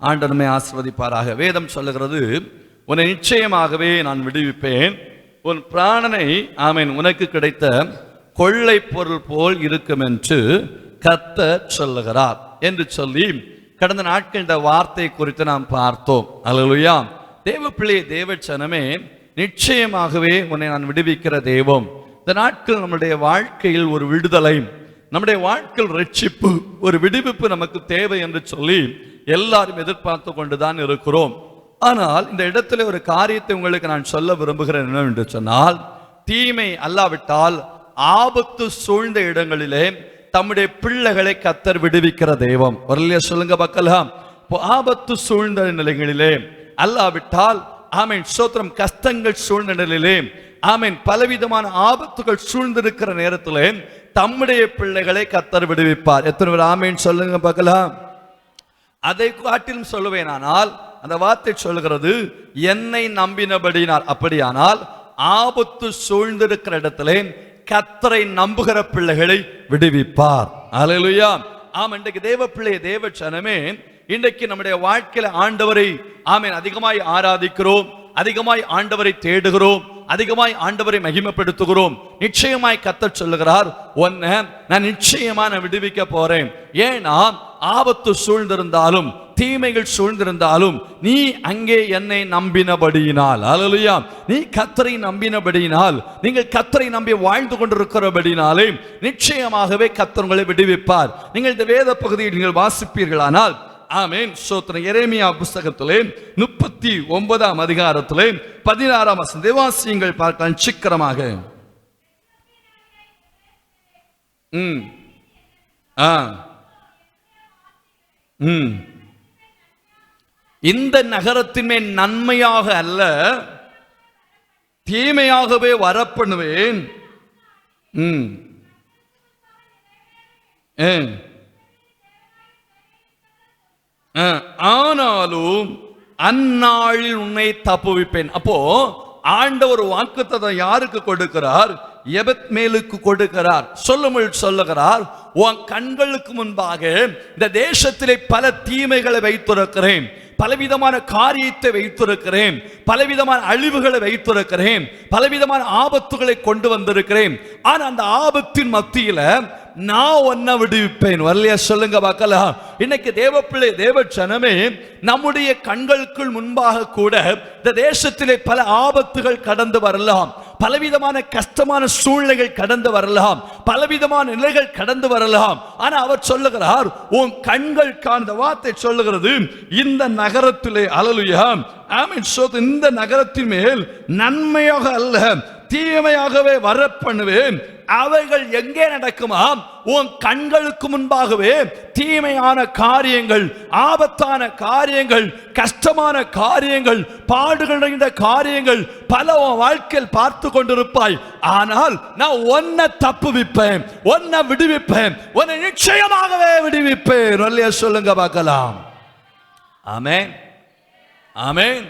ஆண்டவர் நம்மை ஆசீர்வதிப்பாராக. வேதம் சொல்லுகிறது, உன்னை நிச்சயமாகவே நான் விடுவிப்பேன், உன் பிராணனை ஆமென் உனக்கு கிடைத்த கொள்ளை பொருள் போல் இருக்கும் என்று கர்த்தர் சொல்லுகிறார் என்று சொல்லி கடந்த நாட்கள் இந்த வார்த்தை குறித்து நாம் பார்த்தோம். அல்லேலூயா. தேவ பிள்ளையே, தேவ ஜனமே, நிச்சயமாகவே உன்னை நான் விடுவிக்கிற தெய்வம். இந்த நாட்கள் நம்முடைய வாழ்க்கையில் ஒரு விடுதலை, நம்முடைய வாழ்க்கையில் ரட்சிப்பு, ஒரு விடுவிப்பு நமக்கு தேவை என்று சொல்லி எல்லாரும் எதிர்பார்த்து கொண்டுதான் இருக்கிறோம். ஆனால் இந்த இடத்துல ஒரு காரியத்தை உங்களுக்கு நான் சொல்ல விரும்புகிறேன். என்னவென்று சொன்னால், தீமை அல்லாவிட்டால் ஆபத்து சூழ்ந்த இடங்களிலே தம்முடைய பிள்ளைகளை கர்த்தர் விடுவிக்கிற தெய்வம். வரலையா சொல்லுங்க பார்க்கலாம். ஆபத்து சூழ்ந்த நிலைகளிலே அல்லாவிட்டால் ஆமென் ஸ்தோத்திரம், கஷ்டங்கள் சூழ்ந்த நிலையிலே ஆமென் பலவிதமான ஆபத்துகள் சூழ்ந்திருக்கிற நேரத்திலே தம்முடைய பிள்ளைகளை கர்த்தர் விடுவிப்பார். எத்தனை பேர் ஆமென் சொல்லுங்க பார்க்கலாம். அதை காட்டிலும் சொல்லுவேனானால் அந்த வார்த்தை சொல்லுகிறது, என்னை நம்பினபடினால். அப்படியானால் ஆபத்து சூழ்ந்திருக்கிற இடத்திலே கர்த்தரை நம்புகிற பிள்ளைகளை விடுவிப்பார். அல்லேலூயா. ஆம், இன்றைக்கு தேவ பிள்ளை, தேவ ஜனமே, இன்றைக்கு நம்முடைய வாழ்க்கையில ஆண்டவரை ஆமென் அதிகமாய் ஆராதிக்கிறோம், அதிகமாய் ஆண்டவரை தேடுகிறோம், அதிகமாய் ஆண்டவரை மகிமைப்படுத்துகிறோம். நிச்சயமாய் கர்த்தர் சொல்லுகிறார், உன்னை நான் நிச்சயமா நான் விடுவிக்க போறேன். ஏன்னா ஆபத்து சூழ்ந்திருந்தாலும் தீமைகள் சூழ்ந்திருந்தாலும் நீ அங்கே என்னை நம்பினபடியினால், அல்லேலூயா, நீ கர்த்தரை நம்பினபடியினால், நீங்கள் கர்த்தரை நம்பி வாழ்ந்து கொண்டிருக்கிறபடினாலே நிச்சயமாகவே கர்த்தர் உங்களை விடுவிப்பார். நீங்கள் இந்த வேத பகுதியை நீங்கள் வாசிப்பீர்களானால் ஆமென் ஸ்தோத்திரம், எரேமியா புத்தகத்திலே 39ஆம் அதிகாரத்திலே 16ஆம் வசனத்தை வாசியுங்கள் பார்க்கலாம் சீக்கிரமாக. இந்த நகரத்தின் மேல் நன்மையாக அல்ல தீமையாகவே வரப்பண்ணுவேன். ஆனாலும் அந்நாளில் உன்னை தப்புவிப்பேன். அப்போ ஆண்டவர் வாக்குத்தத்தம் யாருக்கு கொடுக்கிறார்? எபெத்மேலுக்கு கொடுக்கிறார். சொல்லுகிறார், உன் கண்களுக்கு முன்பாக இந்த தேசத்திலே பல தீமைகளை வைத்திருக்கிறேன், பலவிதமான காரியத்தை வைத்திருக்கிறேன், பலவிதமான அழிவுகளை வைத்திருக்கிறேன், பலவிதமான ஆபத்துகளை கொண்டு வந்திருக்கிறேன். ஆனா அந்த ஆபத்தின் மத்தியில நான் உன்னை விடுவிப்பேன். வரலையா சொல்லுங்க பார்க்கலாம். இன்னைக்கு தேவ பிள்ளை, தேவ ஜனமே, நம்முடைய கண்களுக்குள் முன்பாக கூட இந்த தேசத்திலே பல ஆபத்துகள் கடந்து வரலாம், பலவிதமான கஷ்டமான சூழ்நிலைகள் கடந்து வரலாம், பலவிதமான நிலைகள் கடந்து வரலாம். ஆனா அவர் சொல்லுகிறார், உன் கண்கள் காண்ட வார்த்தை சொல்லுகிறது, இந்த நகரத்திலே அல்லேலூயா ஆமென் ஸ்தோத்திரம், இந்த நகரத்தின் மேல் நன்மையாக அல்ல தீமையாகவே வரப்பண்ணுவேன். அவைகள் எங்கே நடக்குமா? உன் கண்களுக்கு முன்பாகவே தீமையான காரியங்கள், ஆபத்தான காரியங்கள், கஷ்டமான காரியங்கள், பாடுகள் நிறைந்த காரியங்கள் பல வாழ்க்கையில் பார்த்து கொண்டிருப்பாய். ஆனால் நான் உன்னை தப்புவிப்பேன், உன்னை விடுவிப்பேன், உன்னை நிச்சயமாகவே விடுவிப்பேன். அல்லையா சொல்லுங்க பார்க்கலாம். ஆமென், ஆமென்,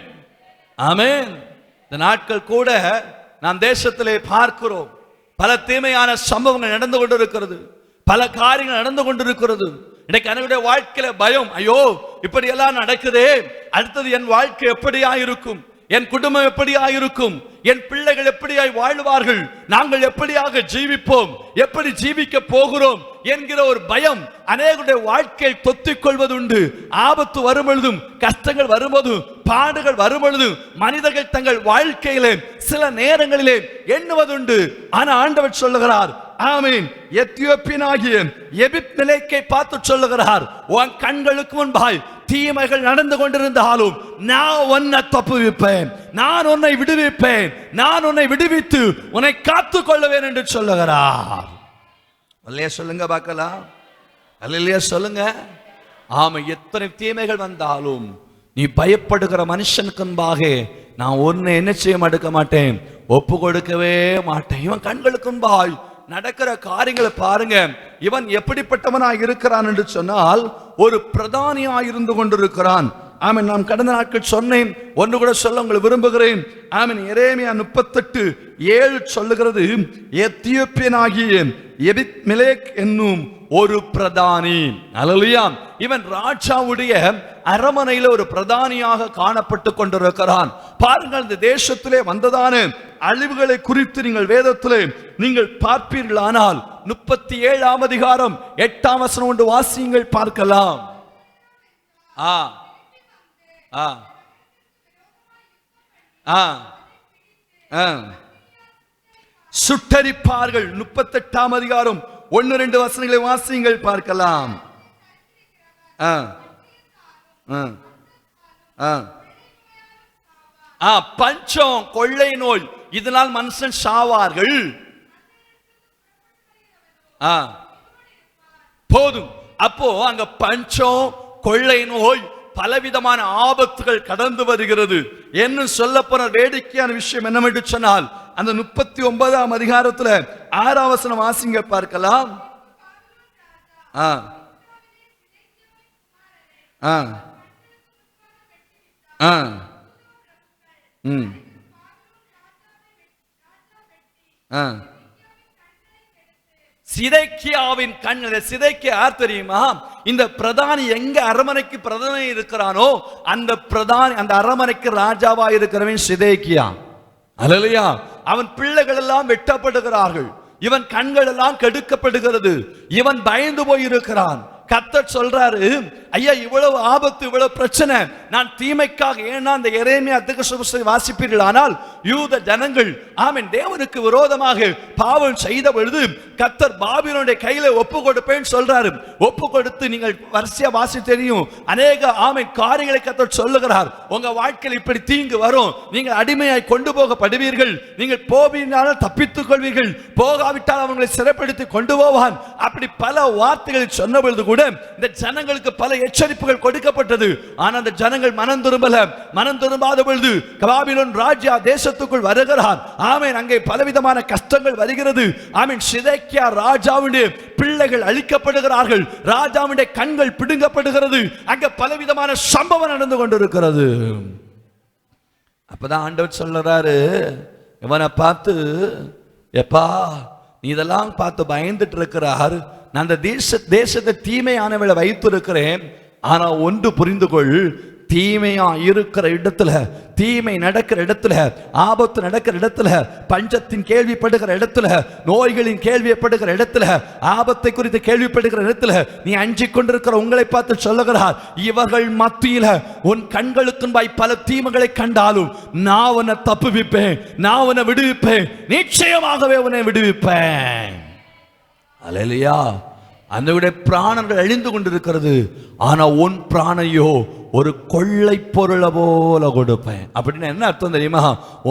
ஆமென். இந்த நாட்கள் கூட நாம் தேசத்திலே பார்க்கிறோம், பல தீமையான சம்பவங்கள் நடந்து கொண்டிருக்கிறது, பல காரியங்கள் நடந்து கொண்டிருக்கிறது. இன்னைக்கு என்னுடைய வாழ்க்கையில பயம், ஐயோ இப்படி எல்லாம் நடக்குதே, அடுத்தது என் வாழ்க்கை எப்படியா இருக்கும், என் குடும்பம் எப்படியா இருக்கும், என் பிள்ளைகள் எப்படியாய் வாழ்வார்கள், நாங்கள் எப்படியாக ஜீவிப்போம், எப்படி ஜீவிக்க போகிறோம் என்கிற ஒரு பயம் அநேகருடைய வாழ்க்கையில் தொத்திக் கொள்வதுண்டு. ஆபத்து வரும் பொழுதும், கஷ்டங்கள் வரும்போதும், பாடுகள் வரும் பொழுதும் மனிதர்கள் தங்கள் வாழ்க்கையிலே சில நேரங்களிலே எண்ணுவதுண்டு. ஆனா ஆண்டவர் சொல்லுகிறார், ஆமென், எத்தியோப்பியனாகிய எபித்மெலேக்கை பார்த்து சொல்லுகிறார், உன் கண்களுக்கு முன்பாய் தீமைகள் நடந்து கொண்டிருந்தாலும் நான் உன்னை தப்புவிப்பேன், நான் உன்னை விடுவிப்பேன், நான் உன்னை விடுவித்து உன்னை காத்துக் கொள்ளுவேன் என்று சொல்லுகிறார். அல்லையா சொல்லுங்க பார்க்கலாம். அல்லையா சொல்லுங்க. ஆமா, எத்தனை தீமைகள் வந்தாலும் நீ பயப்படுகிற மனுஷனுக்கு முன்பாக நான் ஒன்னு என்ன செய்ய மாட்டேன், ஒப்பு கொடுக்கவே மாட்டேன். இவன் கண்களுக்கு முன்பாய் நடக்கிற காரியங்களை பாருங்க, இவன் எப்படிப்பட்டவனாய் இருக்கிறான் என்று சொன்னால் ஒரு பிரதானியாய் இருந்து கொண்டிருக்கிறான். ஆமென். நான் கடந்த நாட்கள் சொன்னேன், ஒன்று கூட சொல்ல உங்களை விரும்புகிறேன். ஆமென். எரேமியா 38:7 சொல்லுகிறது, எத்தியோப்பியனாகிய எபித்மெலேக் என்னும் ஒரு பிரதானி. அல்லேலூயா. இவன் ராஜாவுடைய அரமனையில ஒரு பிரதானியாக காணப்பட்டு கொண்டிருக்கிறான். பாருங்கள், இந்த தேசத்திலே வந்ததான அழிவுகளை குறித்து நீங்கள் வேதத்திலே நீங்கள் பார்ப்பீர்களானால் 37ஆம் அதிகாரம் 8ஆம் வசனம் கொண்டு வாசியுங்கள், பார்க்கலாம். சுட்டரிப்பார்கள். 38ஆம் அதிகாரம் 1-2 வசனங்களை வாசியுங்கள், பார்க்கலாம். பஞ்சம், கொள்ளை நோய், இதனால் மனுஷன் சாவார்கள். போதும். அப்போ அங்க பஞ்சம், கொள்ளை நோய், பலவிதமான ஆபத்துகள் கடந்து வருகிறது. என்ன சொல்ல போற வேடிக்கையான விஷயம் என்னவென்று சொன்னால், அந்த 39ஆம் அதிகாரத்துல 6ஆம் வசனம் வாசிங்க, பார்க்கலாம். சிதேக்கியாவின் கண். சிதேக்கியா யார் தெரியுமா? இந்த பிரதானி எங்க அரமனைக்கு பிரதானி இருக்கிறானோ அந்த பிரதானி, அந்த அரமனைக்கு ராஜாவா இருக்கிறவன் சிதேக்கியா. அல்லேலூயா. அவன் பிள்ளைகள் எல்லாம் வெட்டப்படுகிறார்கள், இவன் கண்கள் எல்லாம் கெடுக்கப்படுகிறது, இவன் பயந்து போய் இருக்கிறான். கர்த்தர் சொல்றாரு, ஐயா இவ்வளவு ஆபத்து, இவ்வளவு பிரச்சனை, நான் தீமைக்காக. ஏன்னா அந்த எரேமியா தீர்க்கதரிசி வாசிப்பீர்கள் ஆனால் யூத ஜனங்கள் தேவனுக்கு விரோதமாக பாவம் செய்த பொழுது கர்த்தர் பாபிலோனுடைய கையில ஒப்பு கொடுப்பேன்னு சொல்றாரு. ஒப்பு கொடுத்து நீங்கள் வரிசையா வாசி தெரியும், அநேக காரியங்களை கர்த்தர் சொல்லுகிறார். உங்க வாழ்க்கையில் இப்படி தீங்கு வரும், நீங்கள் அடிமையாய் கொண்டு போகப்படுவீர்கள், நீங்கள் போவீர்கள் தப்பித்துக் கொள்வீர்கள், போகாவிட்டால் அவங்களை சிறைப்படுத்தி கொண்டு போவான். அப்படி பல வார்த்தைகளை சொன்ன பொழுது கூட இந்த ஜனங்களுக்கு பல எச்சரிப்புகள் கொடுக்கப்பட்டது. ஆனால் அந்த ஜனங்கள் மனம் திரும்பல. மனம் திரும்பாத பொழுது பாபிலோன் ராஜா தேசத்துக்குள் வருகிறார். ஆமென். அங்கே பலவிதமான கஷ்டங்கள் வருகிறது. ஆமென். சிதேக்கியா ராஜாவுடைய பிள்ளைகள் அழிக்கப்படுகிறார்கள், ராஜாவுடைய கண்கள் பிடுங்கப்படுகிறது. அங்கே பலவிதமான சம்பவம் நடந்து கொண்டிருக்கிறது. அப்பதான் ஆண்டவர் சொல்றாரு, இவனை பார்த்து, எப்பா நீ இதெல்லாம் பார்த்து பயந்துட்டு இருக்கிறார், நான் அந்த தேசத்தை தீமையானவளை வைத்திருக்கிறேன். ஆனா ஒன்று புரிந்து கொள், தீமையா இருக்கிற இடத்துல, தீமை நடக்கிற இடத்துல, ஆபத்து நடக்கிற இடத்துல, பஞ்சத்தின் கேள்விப்படுகிற இடத்துல, நோய்களின் கேள்விப்படுகிற இடத்துல, ஆபத்தை குறித்து கேள்விப்படுகிற இடத்துல நீ அஞ்சிக் கொண்டிருக்கிற உங்களை பார்த்து சொல்லுகிறார், இவர்கள் மத்தியில உன் கண்களுக்கு முன்பாய் பல தீமைகளை கண்டாலும் நான் உன்னை தப்புவிப்பேன், நான் உன்னை விடுவிப்பேன், நிச்சயமாகவே உன்னை விடுவிப்பேன். அல்லேலூயா. அந்தவுடைய பிராணங்கள் அழிந்து கொண்டிருக்கிறது, ஆனா உன் பிராணையோ ஒரு கொள்ளை பொருளை போல கொடுப்பேன். அப்படின்னு என்ன அர்த்தம் தெரியுமா?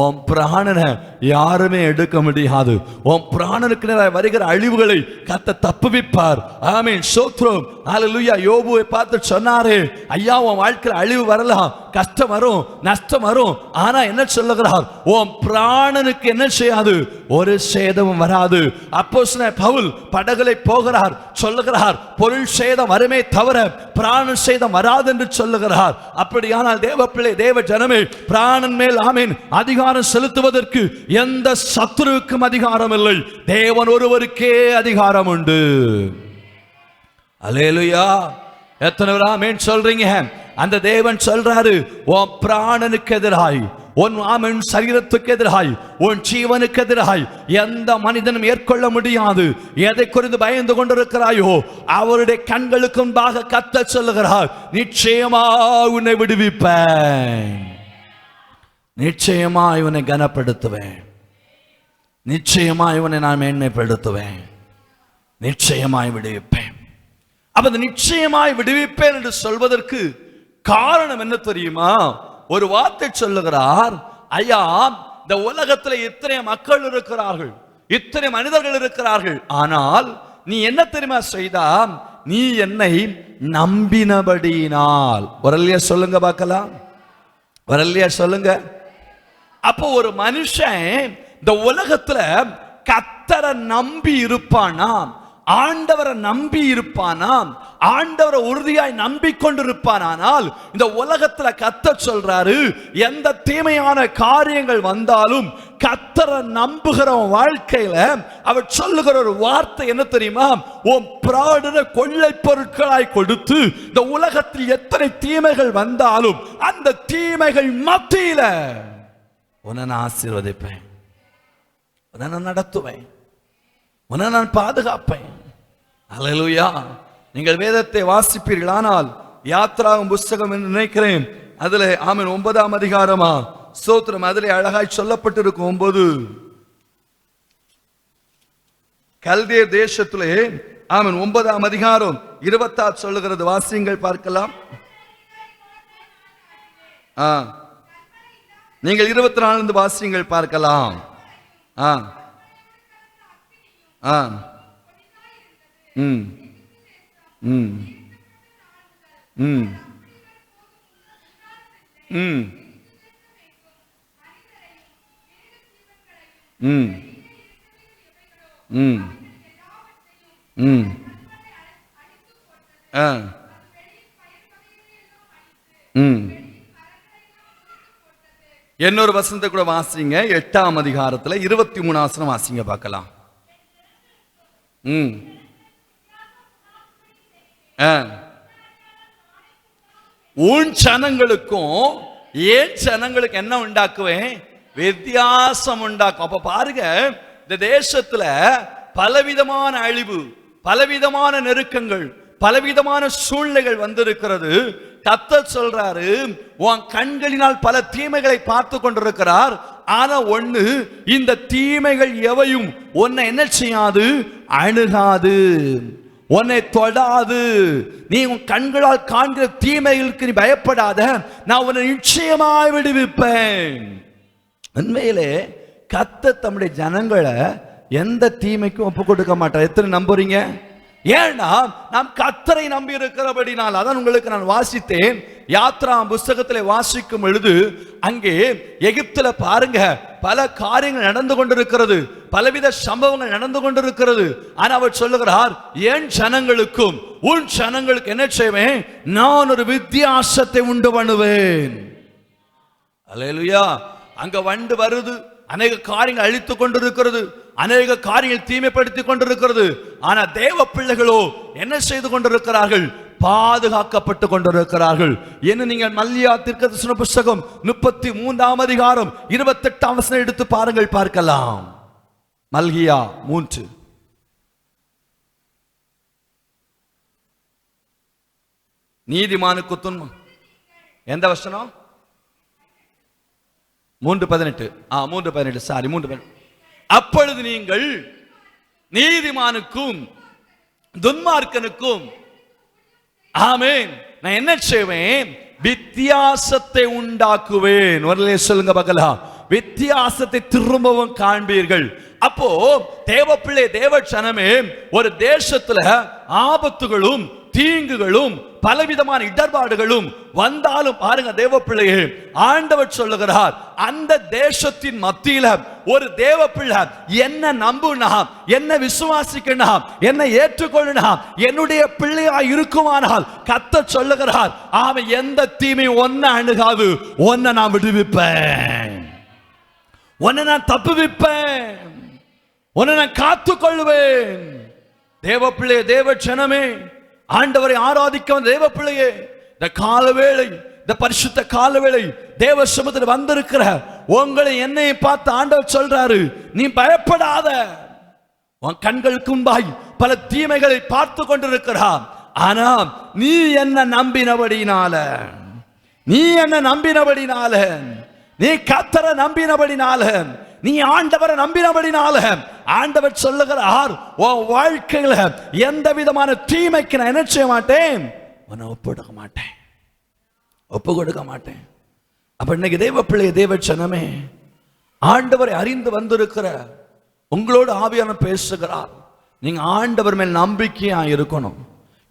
உன் பிராணனை யாருமே எடுக்க முடியாது. உன் பிராணனுக்கு வருகிற அழிவுகளை கர்த்தர் தப்புவிப்பார். ஆமென். ஸ்தோத்திரம். ஹல்லேலூயா. யோபுவை பார்த்து சொன்னாரு, ஐயா உன் வாழ்க்கையில் அழிவு வரலாம், கஷ்டம் வரும், நஷ்டம் வரும், ஆனா என்ன சொல்லுகிறார்? உன் பிராணனுக்கு என்ன செய்யாது? ஒரு சேதமும் வராது. அப்போஸ்தலன் பவுல் படகுலை போகிறார், சொல்லுகிறார் பொருள் சேதம் வருமே தவிர பிராண சேதம் வராது என்று சொல்லுகிறார். அப்படியானால் தேவ பிள்ளை, தேவ ஜனமே, பிராணன் மேல் ஆமென் அதிகாரம் செலுத்துவதற்கு எந்த சத்துருவுக்கும் அதிகாரம் இல்லை. தேவன் ஒருவருக்கே அதிகாரம் உண்டு. அல்லேலூயா. எத்தனை பேர் ஆமென் சொல்றீங்க? அந்த தேவன் சொல்றாரு, உன் பிராணனுக்கு எதிராய், உன் ஆமென் சரீரத்துக்கு எதிராய், உன் ஜீவனுக்கு எதிராய் எந்த மனிதனும் மேற்கொள்ள முடியாது. எதை குறித்து பயந்து கொண்டிருக்கிறாயோ அவருடைய கண்களுக்கு முன்பாக கர்த்தர் சொல்லுகிறார், நிச்சயமா உன்னை விடுவிப்பேன், நிச்சயமா இவனை கனப்படுத்துவேன், நிச்சயமா இவனை நான் மேன்மைப்படுத்துவேன், நிச்சயமாய் விடுவிப்பேன். அப்ப நிச்சயமாய் விடுவிப்பேன் என்று சொல்வதற்கு காரணம் என்ன தெரியுமா? ஒரு வார்த்தை சொல்லுகிறார், ஐயா இந்த உலகத்தில் இத்தனை மக்கள் இருக்கிறார்கள், இத்தனை மனிதர்கள் இருக்கிறார்கள், ஆனால் நீ என்ன தெரியுமா செய்தா? நீ என்னை நம்பினபடியினால். வரலையா சொல்லுங்க பார்க்கலாம், வரலையா சொல்லுங்க. அப்போ ஒரு மனுஷன் இந்த உலகத்துல கர்த்தரை நம்பி இருப்பானா, ஆண்டவரை நம்பி இருப்பானாம், ஆண்டவரை உறுதியாய் நம்பிக்கொண்டிருப்பானால், இந்த உலகத்துல கர்த்தர் சொல்றாரு, எந்த தீமையான காரியங்கள் வந்தாலும் கர்த்தரை நம்புகிற வாழ்க்கையில அவர் சொல்லுகிற ஒரு வார்த்தை என்ன தெரியுமா? உன் பிராணனை கொள்ளை பொருட்களாய் கொடுத்து இந்த உலகத்தில் எத்தனை தீமைகள் வந்தாலும் அந்த தீமைகள் மத்தியில உன்னை நான் ஆசீர்வதிப்பேன், உன்னை நான் நடத்துவேன், உன்னை நான் பாதுகாப்பேன். அல்லேலூயா. நீங்கள் வேதத்தை வாசிப்பீர்களானால் யாத்ராகும் புஸ்தகம் என்று நினைக்கிறேன், அதுல ஆமென் 9ஆம் அதிகாரமா ஸ்தோத்திரம், அதிலே அழகாய் சொல்லப்பட்டிருக்கும் 9. கல்தேர் தேசத்திலே ஆமென் 9ஆம் அதிகாரம் 26 சொல்லுகிறது. வாசியுங்கள் பார்க்கலாம். நீங்கள் 24 வாசியுங்கள் பார்க்கலாம். ம் ம் ம் ம் ம் ம் ம் ம். இன்னொரு வசனத்தை கூட வாசிங்க, 8ஆம் அதிகாரத்துல 23 வாசிங்க பார்க்கலாம். உன் ஜனங்களுக்கும் ஏன் ஜனங்களுக்கு என்ன உண்டாக்குவேன்? வித்தியாசம் உண்டாக்கும். அப்ப பாருங்க, இந்த தேசத்துல பலவிதமான அழிவு, பலவிதமான நெருக்கங்கள், பலவிதமான சூழ்நிலைகள் வந்திருக்கிறது. கர்த்தர் சொல்றாரு, உன் கண்களினால் பல தீமைகளை பார்த்து கொண்டிருக்கிறார். ஆனா ஒண்ணு, இந்த தீமைகள் எவையும் உன்னை என்ன செய்யாது? அணுகாது, உன்னை தொடாது. நீ உன் கண்களால் காண்கிற தீமைகளுக்கு நீ பயப்படாத, நான் உன்னை நிச்சயமாய் விடுவிப்பேன். உண்மையிலே கர்த்தர் தம்முடைய ஜனங்களை எந்த தீமைக்கும் ஒப்பு கொடுக்க மாட்டார். எத்தனை நம்புறீங்க? ஏன்னா நாம் கர்த்தரை நம்பி இருக்கிறபடினால். அதான் உங்களுக்கு நான் வாசித்தேன், யாத்ரா புஸ்தகத்திலே வாசிக்கும் பொழுது அங்கே எகிப்துல பாருங்க பல காரியங்கள் நடந்து கொண்டிருக்கிறது, பலவித சம்பவங்கள் நடந்து கொண்டிருக்கிறது. ஆனா அவர் சொல்லுகிறார், என் ஜனங்களுக்கும் உன் ஜனங்களுக்கு என்ன செய்வேன்? நான் ஒரு வித்தியாசத்தை உண்டு பண்ணுவேன். அல்லேலூயா. அங்க வண்டு வருது, அநேக காரியங்கள் அழித்துக் கொண்டிருக்கிறது, அநேக காரியங்கள் தீமைப்படுத்திக் கொண்டிருக்கிறது. ஆனா தேவ பிள்ளைகளோ என்ன செய்து கொண்டிருக்கிறார்கள்? பாதுகாக்கப்பட்டு கொண்டிருக்கிறார்கள். என்ன நீங்கள் மல்கியா தீர்க்கதரிசன புஸ்தகம் 33ஆம் அதிகாரம் 28ஆம் வசனம் எடுத்து பாருங்கள் பார்க்கலாம். மல்கியா 3. நீதிமானுக்கு துன்பம். எந்த வசனம்? 3:18. 3:18 சாரி 3:18. அப்பொழுது நீங்கள் நீதிமானுக்கும் துன்மார்க்கனுக்கும் ஆமென் நான் என்ன செய்வேன்? வித்தியாசத்தை உண்டாக்குவேன். வரலே சொல்லுங்க பார்க்கலாம். வித்தியாசத்தை திரும்பவும் காண்பீர்கள். அப்போ தேவ பிள்ளை, தேவ ஜனமே, ஒரு தேசத்துல ஆபத்துகளும் தீங்குகளும் பலவிதமான இடர்பாடுகளும் வந்தாலும் பாருங்க தேவ பிள்ளையே, ஆண்டவர் சொல்லுகிறார், அந்த தேசத்தின் மத்தியில ஒரு தேவ பிள்ளை என்ன நம்புனா, என்ன விசுவாசிக்கனா, என்ன ஏற்றுக்கொள்ளனா, என்னுடைய பிள்ளையா இருக்குமானால் கர்த்தர் சொல்லுகிறார், அவன் எந்த தீமை ஒன்ன அணுகாது, ஒன்ன நான் விடுவிப்பேன், உன்னை நான் தப்புவிப்பேன், உன்னை நான் காத்துக்கொள்வேன். தேவ பிள்ளையே, தேவ ஜனமே, ஆண்டவரை ஆராதிக்க தேவ பிள்ளையே, இந்த காலவேளை, இந்த பரிசுத்த காலவேளை தேவ சமூகத்தில் வந்திருக்கிற உங்களை என்னை பார்த்து ஆண்டவர் சொல்றாரு, நீ பயப்படாத. உன் கண்களுக்கு முன்பாய் பல தீமைகளை பார்த்து கொண்டிருக்கிறான். ஆனா நீ என்ன நம்பினபடினால, நீ என்ன நம்பினபடினால, நீ கர்த்தரை நம்பினபடினால, நீ ஆண்டவரை நம்பினபடினால ஆண்டவர் சொல்லுகிறார், உன் வாழ்க்கையில எந்த விதமான தீமைக்கு நான் என்ன செய்ய மாட்டேன்? உன்னை ஒப்புடுக்க மாட்டேன், ஒப்பு கொடுக்க மாட்டேன். அப்ப இன்னைக்கு தேவ பிள்ளை, தேவ ஜனமே, ஆண்டவரை அறிந்து வந்திருக்கிற உங்களோடு ஆவியானவர் பேசுகிறார். நீங்க ஆண்டவர் மேல் நம்பிக்கையா இருக்கணும்,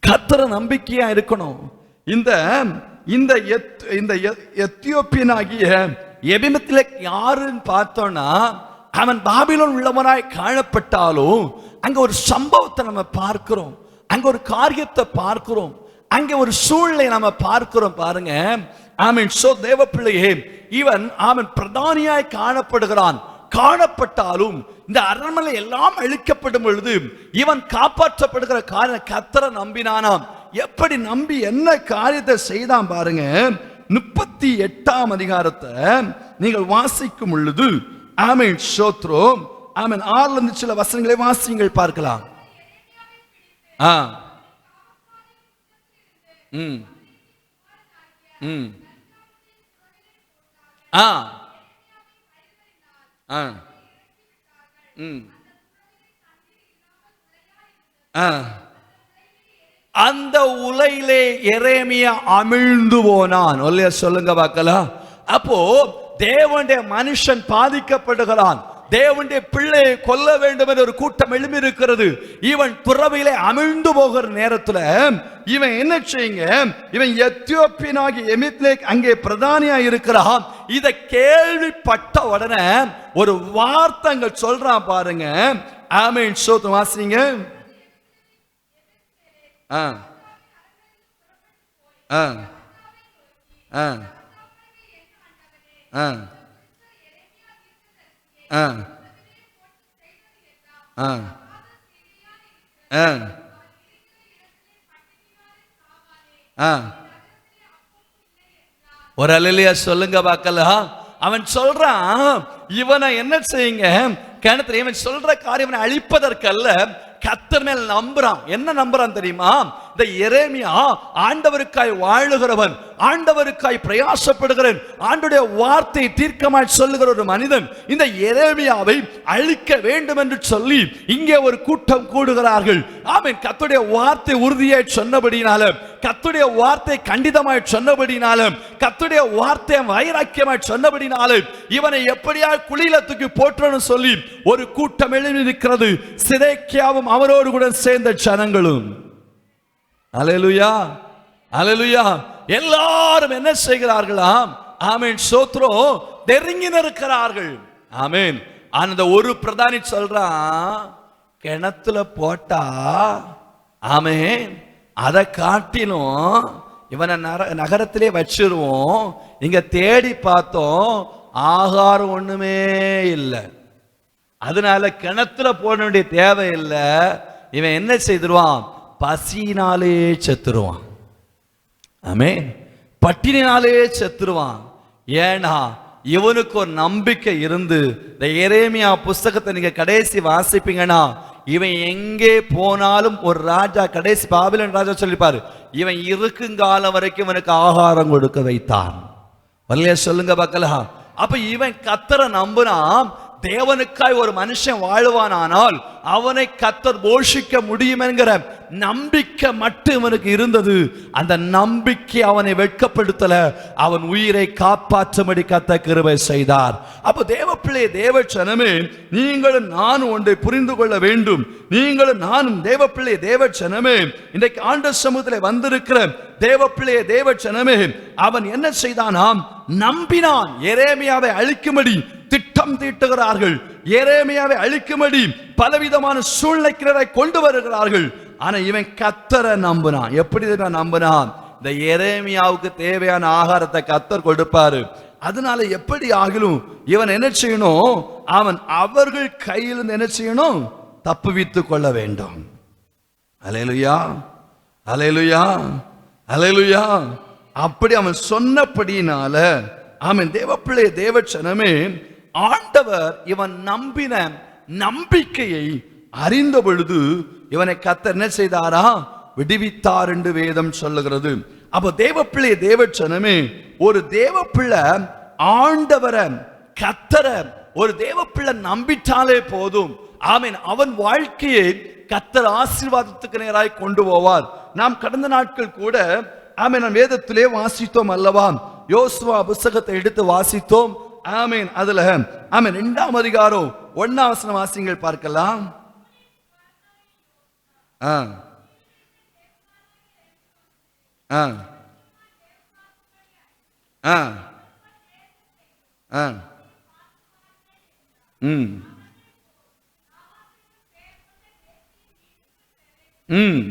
கர்த்தரை நம்பிக்கையா இருக்கணும். இந்த இந்த இந்த எத்தியோப்பியனாகிய எபிமெத்லெக் யாருன்னு பார்த்தோம்னா, அவன் பாபிலோன் உள்ளவனாய் காணப்பட்டாலும் அங்க ஒரு சம்பவத்தை நம்ம பார்க்கிறோம், அங்க ஒரு காரியத்தை பார்க்கிறோம், அங்க ஒரு சூழ்நிலை நம்ம பார்க்கிறோம் பாருங்க. ஆமென். சோ தேவ பிள்ளையே, இவன் அவன் பிரதானியாய் காணப்படுகிறான். காணப்பட்டாலும் இந்த அரண்மனை எல்லாம் அழிக்கப்படும் பொழுது இவன் காப்பாற்றப்படுகிற காரணம் கர்த்தரை நம்பினானாம். எப்படி நம்பி என்ன காரியத்தை செய்தான் பாருங்க. 38ஆம் அதிகாரத்தை நீங்கள் வாசிக்கும் பொழுது ஆமென் ஸ்தோத்திரம், ஆமென் 6ல இருந்து சில வசனங்களை வாசிங்கள் பார்க்கலாம். அந்த உலையிலே எரேமியா அமிழ்ந்து போனான். சொல்லுங்க பார்க்கலாம். அப்போ தேவனுடைய மனுஷன் பாதிக்கப்படுகிறான், தேவனுடைய பிள்ளையை கொல்ல வேண்டும் என்ற ஒரு கூட்டம் எழும்பி இருக்கிறது. இவன் துறவிலே அமிழ்ந்து போகிற நேரத்தில் இவன் என்ன செய்யுங்க, இவன் எத்தியோப்பியனாகி எமித்லேக் அங்கே பிரதானியா இருக்கிறான். இதை கேள்விப்பட்ட உடனே ஒரு வார்த்தை சொல்றான் பாருங்க. ஆமென். சோத்து வாசிங்க. ஒரு அல்லேலூயா சொல்லுங்க பார்க்கலாம். அவன் சொல்றான், இவனை என்ன செய்யுங்க, கிணத்துல இவன் சொல்ற காரியம் அழிப்பதற்கல்ல, கர்த்தர் மேல் நம்புறான். என்ன நம்புறான் தெரியுமா? இந்த எரேமியா ஆண்டவருக்காய் வாழுகிறவன், ஆண்டவருக்காய் பிரயாசப்படுகிறவன், ஆண்டவருடைய வார்த்தை தீர்க்கமாய் சொல்லுகிற ஒரு மனிதன். இந்த எரேமியாவை அழிக்க வேண்டும் என்று சொல்லி இங்கே ஒரு கூட்டம் கூடுகிறார்கள். ஆமென். கர்த்தருடைய வார்த்தை உறுதியாய் சொன்னபடினால, கர்த்தருடைய வார்த்தை கண்டிதமாய் சொன்னபடினால, கர்த்தருடைய வார்த்தை வைராக்கியமாய் சொன்னபடினால இவனை எப்படியா குழியில தூக்கி போற்றணும் சொல்லி ஒரு கூட்டம் எழுதி நிற்கிறது. சிதேக்கியாவும் அவரோடு கூட சேர்ந்த ஜனங்களும். அல்லேலூயா, அல்லேலூயா. எல்லாரும் என்ன செய்கிறார்களாம்? ஆமென் ஸ்தோத்திரம், நெருங்கி நிற்கிறார்கள். ஆமென். அந்த ஒரு பிரதானி சொல்றான், கிணத்துல போட்டா ஆமென் அதை காட்டிலும் இவனை நகரத்திலே வச்சிருவோம். இங்க தேடி பார்த்தோம், ஆகாரம் ஒண்ணுமே இல்லை, அதனால கிணத்துல போட வேண்டிய தேவை இல்லை. இவன் என்ன செய்திருவான்? பசினாலே செத்துருவான். ஆமென். பட்டினினாலே செத்துருவான். ஏன்னா இவனுக்கு ஒரு நம்பிக்கை இருந்து, இந்த எரேமியா புஸ்தகத்தை நீங்க கடைசி வாசிப்பீங்கன்னா, இவன் எங்கே போனாலும் ஒரு ராஜா, கடைசி பாபிலோன் ராஜா சொல்லிப்பாரு, இவன் இருக்குங்காலம் வரைக்கும் இவனுக்கு ஆகாரம் கொடுக்க வைத்தான். வரலையா சொல்லுங்க பார்க்கலாம். அப்ப இவன் கர்த்தரை நம்பினான். தேவனுக்காய் ஒரு மனுஷன் வாழ்வானால் அவனை கர்த்தர் போஷிக்க முடியும் என்கிற நம்பிக்கை மட்டும் இவனுக்கு இருந்தது. அந்த நம்பிக்கை அவனை வெட்கப்படுத்தல, அவன் உயிரை காப்பாற்றும்படி கர்த்தர் கிருபை செய்தார். அப்ப தேவ பிள்ளை, தேவ ஜனமே, நீங்களும் நானும் ஒன்றை புரிந்து கொள்ள வேண்டும். நீங்களும் நானும் தேவ பிள்ளை, தேவ ஜனமே, இன்றைக்கு ஆண்டவர் சமூகத்தில் வந்திருக்கிற தேவ பிள்ளை, தேவ ஜனமே, அவன் என்ன செய்தானாம்? நம்பினான். எரேமியாவை அழிக்கும்படி திட்டம் தீட்டுகிறார்கள், எரேமியாவை அழிக்கும்படி பலவிதமான சூழ்நிலைகளை கொண்டு வருகிறார்கள். ஆனா இவன் கர்த்தரை நம்பினான். எப்படி நம்பினான்? இந்த எரேமியாவுக்கு தேவையான ஆகாரத்தை கர்த்தர் கொடுப்பாரு. அதனால எப்படி ஆகிலும் இவன் என்ன செய்யணும்? அவன் அவர்கள் கையிலிருந்து என்ன செய்யணும்? தப்புவித்துக் கொள்ள வேண்டும். அல்லேலூயா, அல்லேலூயா, அல்லேலூயா. அப்படி அவன் சொன்னபடினால, ஆமென். தேவப்பிள்ளை, தேவச்சனமே, ஆண்டவர் இவன் நம்பின நம்பிக்கையை அறிந்த பொழுது இவனை கர்த்தர் என்ன செய்தாரா? விடுவித்தார் என்று வேதம் சொல்லுகிறது. அப்ப தேவப்பிள்ளை, தேவச்சனமே, ஒரு தேவப்பிள்ளை ஆண்டவரை, கர்த்தரை ஒரு தேவப்பிள்ளை நம்பிட்டாலே போதும். ஆமென். அவன் வாழ்க்கையை கர்த்தர் ஆசீர்வாதத்துக்கு நேராய் கொண்டு போவார். நாம் கடந்த நாட்கள் கூட ஆமென் நாம் வேதத்திலே வாசித்தோம் அல்லவா? யோசுவா புத்தகத்தை எடுத்து வாசித்தோம். ஆமென். அதுல ஆமென் 2ஆம் அதிகாரம் 1ஆம் வசனம் வாசிங்கள் பார்க்கலாம். ம்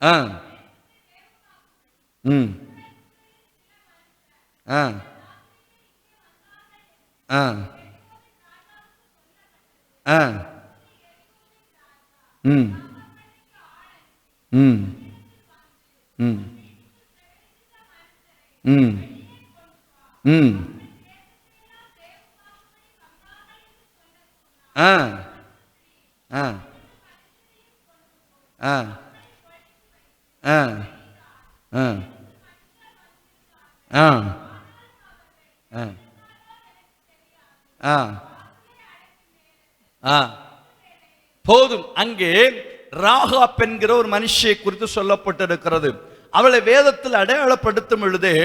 ஆ ம் ஆ ஆ ஆ ம் ம் ம் ம் ம் ஆ ஆ ஆ ஆ ஆ ஆ ஆ ஆ ஆ போதும். அங்கே ராகாப் என்கிற ஒரு மனுஷியை குறித்து சொல்லப்பட்டிருக்கிறது. அவளை வேதத்தில் அடையாளப்படுத்தும் பொழுதே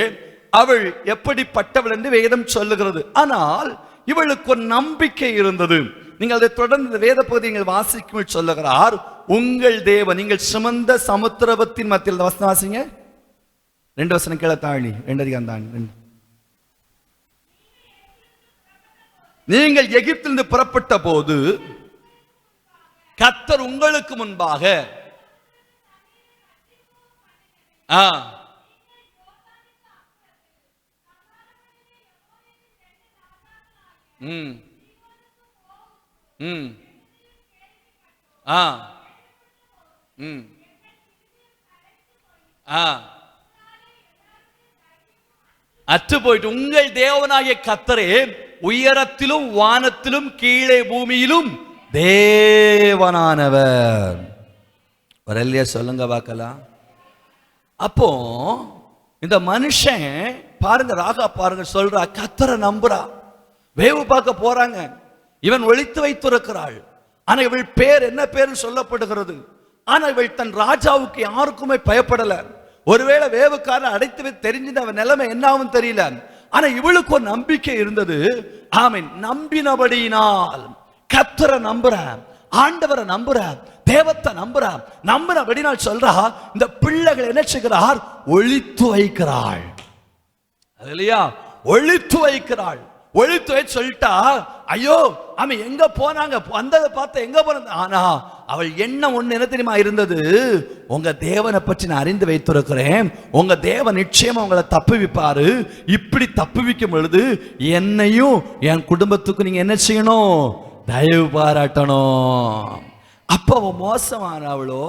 அவள் எப்படிப்பட்டவள் என்று வேதம் சொல்லுகிறது. ஆனால் இவளுக்கு ஒரு நம்பிக்கை இருந்தது. நீங்கள் அதை தொடர்ந்து வேத பகுதி நீங்கள் வாசிக்கும் சொல்லுகிறார், உங்கள் தேவன் நீங்கள் சுமந்த சமுத்திரத்தின் மத்தியில். வசனம் வாசிங்க, 2 வசனம் கீழே தாழி, 2 அதிகாரம் தாழி. நீங்கள் எகிப்திலிருந்து புறப்பட்ட போது கர்த்தர் உங்களுக்கு முன்பாக அற்று போயிட்டு, உங்கள் தேவனாகிய கர்த்தரே உயரத்திலும் வானத்திலும் கீழே பூமியிலும் தேவனானவர். வரலையா சொல்லுங்க பார்க்கலாம். அப்போ இந்த மனுஷன் பாருங்க, ராகா பாருங்க சொல்றா, கர்த்தரை நம்புறா, வேவு பார்க்க போறாங்க. இவன் ஒளித்து வைத்திருக்கிறாள். ஆனா இவள் பேர் என்ன பேர் சொல்லப்படுகிறது? ஆனா இவள் தன் ராஜாவுக்கு யாருக்குமே பயப்படல. ஒருவேளை வேவுக்காரன் அடைத்து தெரிஞ்சு அவன் நிலைமை என்னாவும் தெரியல. ஆனா இவளுக்கு ஒரு நம்பிக்கை இருந்தது. ஆமென். நம்பினபடியினால் கர்த்தரை நம்புறான், ஆண்டவரை நம்புறான், தேவத்தை நம்புறான். நம்பினபடினால் சொல்றா, இந்த பிள்ளைகள் என்ன செய்கிறார்? ஒளித்து வைக்கிறாள். இல்லையா? ஒளித்து வைக்கிறாள். ஒளித்து வை சொல்லிட்டா, ஐயோ அவன் எங்க போனாங்க, வந்ததை பார்த்த எங்க போன. ஆனா அவள் எண்ணம் ஒண்ணு என்ன தெரியுமா இருந்தது? உங்க தேவனை பற்றி நான் அறிந்து வைத்திருக்கிறேன், உங்க தேவன் நிச்சயமா உங்களை தப்புவிப்பாரு. இப்படி தப்புவிக்கும் பொழுது என்னையும் என் குடும்பத்துக்கும் நீங்க என்ன செய்யணும்? தயவு பாராட்டணும். அப்ப அவன் மோசமானவளோ,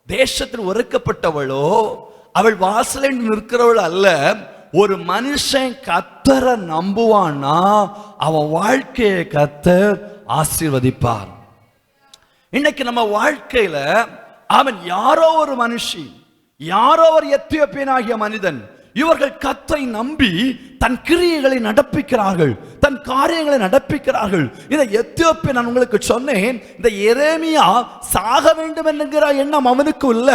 தேசத்தில் ஒதுக்கப்பட்டவளோ, அவள் வாசலில் நிற்கிறவள் அல்ல. ஒரு மனுஷன் கர்த்தரை நம்புவான்னா அவன் வாழ்க்கையை கர்த்தர் ஆசீர்வதிப்பார். இன்னைக்கு நம்ம வாழ்க்கையில அவன் யாரோ ஒரு மனுஷி, யாரோ ஒரு எத்தியோப்பியனாகிய மனிதன், இவர்கள் கர்த்தரை நம்பி தன் கிரியைகளை நடப்பிக்கிறார்கள், தன் காரியங்களை நடப்பிக்கிறார்கள். இதை எத்தியோப்பியா, நான் உங்களுக்கு சொன்னேன், இந்த எரேமியா சாக வேண்டும் என்கிற எண்ணம் அவனுக்கு இல்ல.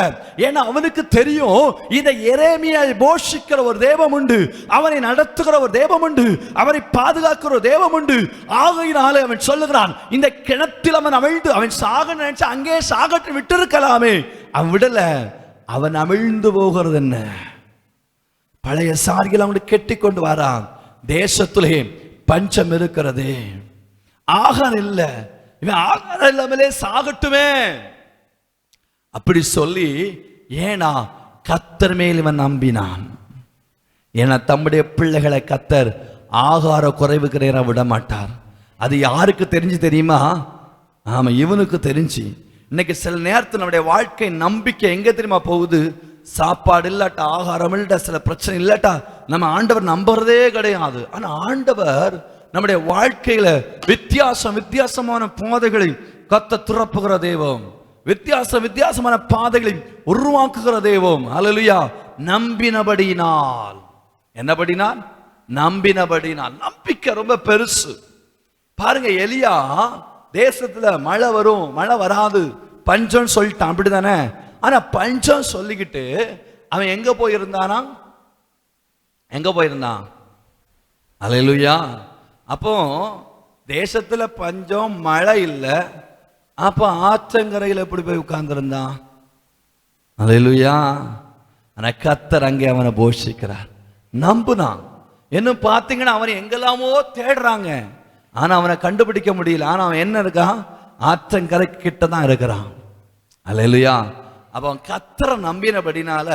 ஏன்னா அவனுக்கு தெரியும், இந்த எரேமியாவை போஷிக்கிற ஒரு தேவம் உண்டு, அவனை நடத்துகிற ஒரு தேவம் உண்டு, அவனை பாதுகாக்கிற ஒரு தேவம் உண்டு. ஆகையினாலே அவன் சொல்லுகிறான், இந்த கிணத்தில் அவன் அமிழ்ந்து, அவன் சாக நினைச்சா அங்கே சாகட்டு விட்டு இருக்கலாமே, அவன் விடல. அவன் அமிழ்ந்து போகிறது என்ன? பழைய சாரிகள் அவனுக்கு கெட்டிக்கொண்டு வரான். தேசத்திலே பஞ்சம் இருக்கிறது, ஆகாரம் இல்லை, இவன் ஆகாரம் இல்லாமலே சாகட்டுமே அப்படி சொல்லி, ஏனா கர்த்தர் மேல் இவன் நம்பினான். ஏன்னா தம்முடைய பிள்ளைகளை கர்த்தர் ஆகார குறைவுக்கு விட மாட்டார். அது யாருக்கு தெரிஞ்சு தெரியுமா? ஆமா, இவனுக்கு தெரிஞ்சு. இன்னைக்கு சில நேரத்தில் நம்முடைய வாழ்க்கை நம்பிக்கை எங்க தெரியுமா போகுது? சாப்பாடு இல்லாட்டா, ஆகாரம் இல்லாட்டா, சில பிரச்சனை இல்லாட்டா நம்ம ஆண்டவர் நம்புறதே கிடையாது. ஆனா ஆண்டவர் நம்முடைய வாழ்க்கையில வித்தியாசமான பாதைகளை கர்த்தர் திறப்புகிற தெய்வம், வித்தியாசமான பாதைகளை உருவாக்குகிற தெய்வம். அல்லேலூயா. நம்பினபடினால். என்னபடினால்? நம்பினபடினால். நம்பிக்கை ரொம்ப பெருசு. பாருங்க, எலியா தேசத்துல மழை வரும், மழை வராது, பஞ்சம் சொல்லிட்டான், அப்படிதானே? ஆனா பஞ்சம் சொல்லிக்கிட்டு அவன் எங்க போயிருந்தானா? எங்க போயிருந்தான்? அல்லேலூயா. அப்போ தேசத்துல பஞ்சம், மழை இல்லை, அப்ப ஆற்றங்கரையில் எப்படி போய் உட்கார்ந்துருந்தான்? அல்லேலூயா. ஆனா கர்த்தர் அங்கே அவனை போஷிக்கிறார். நம்புனான். இன்னும் பார்த்தீங்கன்னா அவனை எங்கெல்லாமோ தேடுறாங்க, ஆனா அவனை கண்டுபிடிக்க முடியல. ஆனா அவன் என்ன இருக்கான்? ஆற்றங்கரை கிட்ட தான் இருக்கிறான். அல்லேலூயா. அவன் கர்த்தரை நம்பினபடினால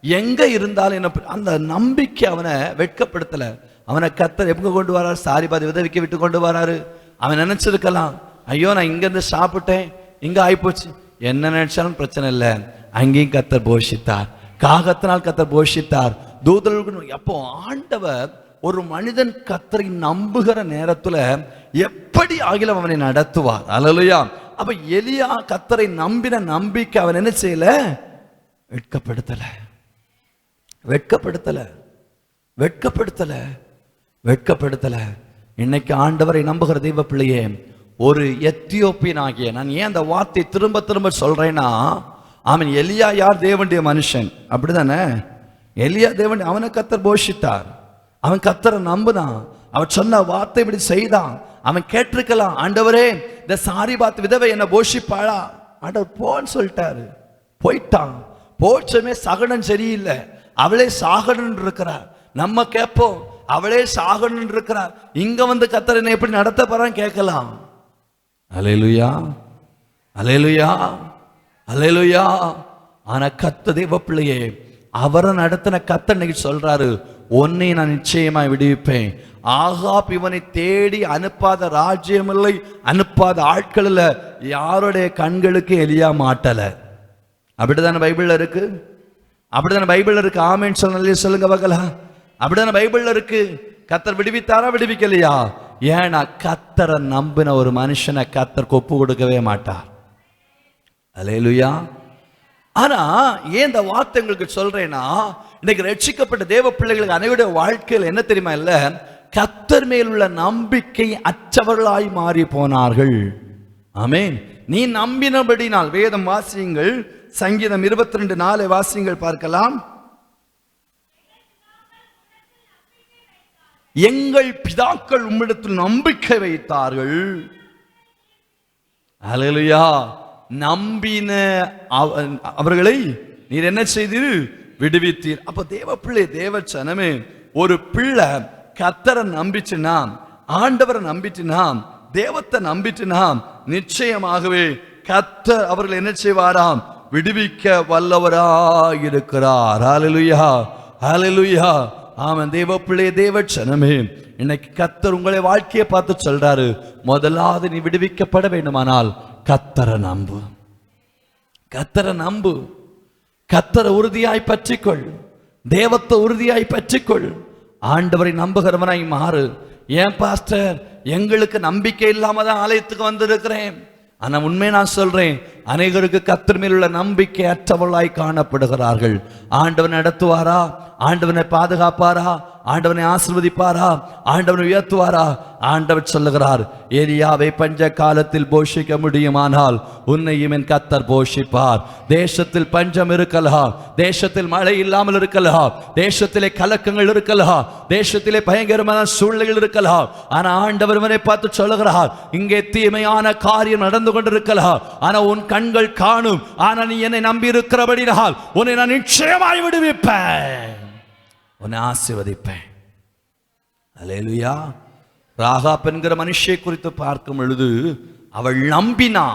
எங்க இருந்தாலும் என்ன, அந்த நம்பிக்கை அவனை வெட்கப்படுத்தல. அவனை கர்த்தர் எங்க கொண்டு வராரு? சாரிபாதி விதவிக்க விட்டு கொண்டு வராரு. அவன் நினைச்சிருக்கலாம், ஐயோ நான் இங்க இருந்து சாப்பிட்டேன், இங்க ஆயிப்போச்சு, என்ன நினைச்சாலும் பிரச்சனை இல்லை. அங்கேயும் கர்த்தர் போஷித்தார், காகத்தினால் கர்த்தர் போஷித்தார், தூதர்களுக்கு. அப்போ ஆண்டவர் ஒரு மனிதன் கர்த்தரை நம்புகிற நேரத்துல எப்படி ஆகிலும் அவனை நடத்துவார். அல்லேலூயா. அப்ப எலியா கர்த்தரை நம்பின நம்பிக்கை அவன் என்ன செய்யல? வெட்கப்படுத்தல, வெட்கப்படுத்தல, வெட்கப்படுத்தல, வெட்கப்படுத்தல. இன்னைக்கு ஆண்டவரை நம்புகிற தெய்வ பிள்ளையே, ஒரு எத்தியோப்பியன் ஆகிய, நான் ஏன் அந்த வார்த்தை திரும்ப திரும்ப சொல்றேன்னா, அவன் எலியா யார்? தேவனுடைய மனுஷன், அப்படிதானே? எலியா தேவன், அவனை கர்த்தர் போஷித்தார், அவன் கர்த்தரை நம்புதான், அவன் சொன்ன வார்த்தை இப்படி செய்தான். அவன் கேட்டிருக்கலாம், ஆண்டவரே இந்த சாரிபாத் விதவை என்ன போஷிப்பாளா? ஆண்டவர் போன்னு சொல்லிட்டாரு, போயிட்டான். போச்சமே சகனம் சரியில்லை, அவளே சாகணும்னு இருக்கிறார். நம்ம கேட்போம், அவளே சாகணும்னு இருக்கிறார், இங்க வந்து கர்த்தர் என்ன எப்படி நடத்த போறான்னு கேட்கலாம். அல்லேலூயா, அல்லேலூயா, அல்லேலூயா. ஆனா கர்த்தர் தேவ பிள்ளையே, அவரை நடத்தின கர்த்தர் இன்னைக்கு சொல்றாரு, உன்னை நான் நிச்சயமாய் விடுவிப்பேன். ஆகாப் இவனை தேடி அனுப்பாத ராஜ்யம் இல்லை, அனுப்பாத ஆட்கள் இல்ல, யாருடைய கண்களுக்கு எலியா மாட்டல. அப்படித்தானே பைபிள்ல இருக்கு, அப்படித்தானே பைபிள்ல இருக்கு. ஆமென் சொல்லுங்க பார்க்கலாம். அப்படித்தானே பைபிள்ல இருக்கு. கர்த்தர் விடுவித்தாரா? விடுவிக்கலையா? ஏன்னா கர்த்தரை நம்பின ஒரு மனுஷனை கர்த்தர் கொப்பு கொடுக்கவே மாட்டார். அல்லேலூயா. ஆனா ஏன் இந்த வார்த்தை உங்களுக்கு சொல்றேன்னா, இன்னைக்கு ரட்சிக்கப்பட்ட தேவ பிள்ளைகளுக்கு அனைவருடைய வாழ்க்கையில் என்ன தெரியுமா? இல்ல, கர்த்தர் மேல் உள்ள நம்பிக்கை அற்றவர்களாய் மாறி போனார்கள். ஆமென். நீ நம்பினபடினால், வேதம் வாசியுங்கள், சங்கீதம் 22:4 வாசியுங்கள் பார்க்கலாம். எங்கள் பிதாக்கள் உம்மிடத்தில் நம்பிக்கை வைத்தார்கள். அல்லேலூயா. நம்பின அவர்களை நீர் என்ன செய்தீர்? விடுவித்தீர். அப்ப தேவ பிள்ளை, தேவ சனமே, ஒரு பிள்ளை கர்த்தரை நம்பிச்சுனா, ஆண்டவரை நம்பிச்சுனா, தேவத்தை நம்பிச்சுனா, நிச்சயமாகவே கர்த்தர் அவர்கள் என்ன செய்வாராம்? விடுவிக்க வல்லவராய் இருக்கிறார். ஹல்லேலூயா, ஹல்லேலூயா. ஆமென். தேவ பிள்ளை, தேவ சனமே, இன்னைக்கு கர்த்தர் உங்களை வாழ்க்கையை பார்த்து சொல்றாரு, முதலாவது நீ விடுவிக்கப்பட வேண்டுமானால் கர்த்தரை நம்பு, கர்த்தரை நம்பு, கர்த்தரை உறுதியாய் பற்றிக்கொள், தேவத்தை உறுதியாய் பற்றிக்கொள், ஆண்டவரை நம்புகிறவனாய் மாறு. ஏன் பாஸ்டர், எங்களுக்கு நம்பிக்கை இல்லாம தான் ஆலயத்துக்கு வந்திருக்கிறேன். ஆனா உண்மை நான் சொல்றேன், அநேகருக்கு கர்த்தர் மேல் உள்ள நம்பிக்கை அற்றவர்களாய் காணப்படுகிறார்கள். ஆண்டவன் நடத்துவாரா? ஆண்டவனை பாதுகாப்பாரா? ஆண்டவனை ஆசீர்வதிப்பாரா? ஆண்டவனை உயர்த்துவாரா? ஆண்டவர் சொல்லுகிறார், எலியாவை பஞ்ச காலத்தில் போஷிக்க முடியுமானால் உன்னையும் என் கர்த்தர் போஷிப்பார். தேசத்தில் பஞ்சம் இருக்கலாம், தேசத்தில் மழை இல்லாமல் இருக்கலாம், தேசத்திலே கலக்கங்கள் இருக்கலாம், தேசத்திலே பயங்கரமான சூழ்நிலைகள் இருக்கலாம். ஆனா ஆண்டவர் இவனை பார்த்து சொல்லுகிறார், இங்கே தீமையான காரியம் நடந்து கொண்டிருக்கலாம், ஆனா உன் கண்கள் காணும். ஆனா நீ என்னை நம்பி இருக்கிறபடினால் உன்னை நான் நிச்சயமாய் விடுவிப்பேன், உன்னை ஆசீர்வதிப்பேன். அல்லேலூயா. ராகாப் என்கிற மனுஷியை குறித்து பார்க்கும் பொழுது, அவள் நம்பினா,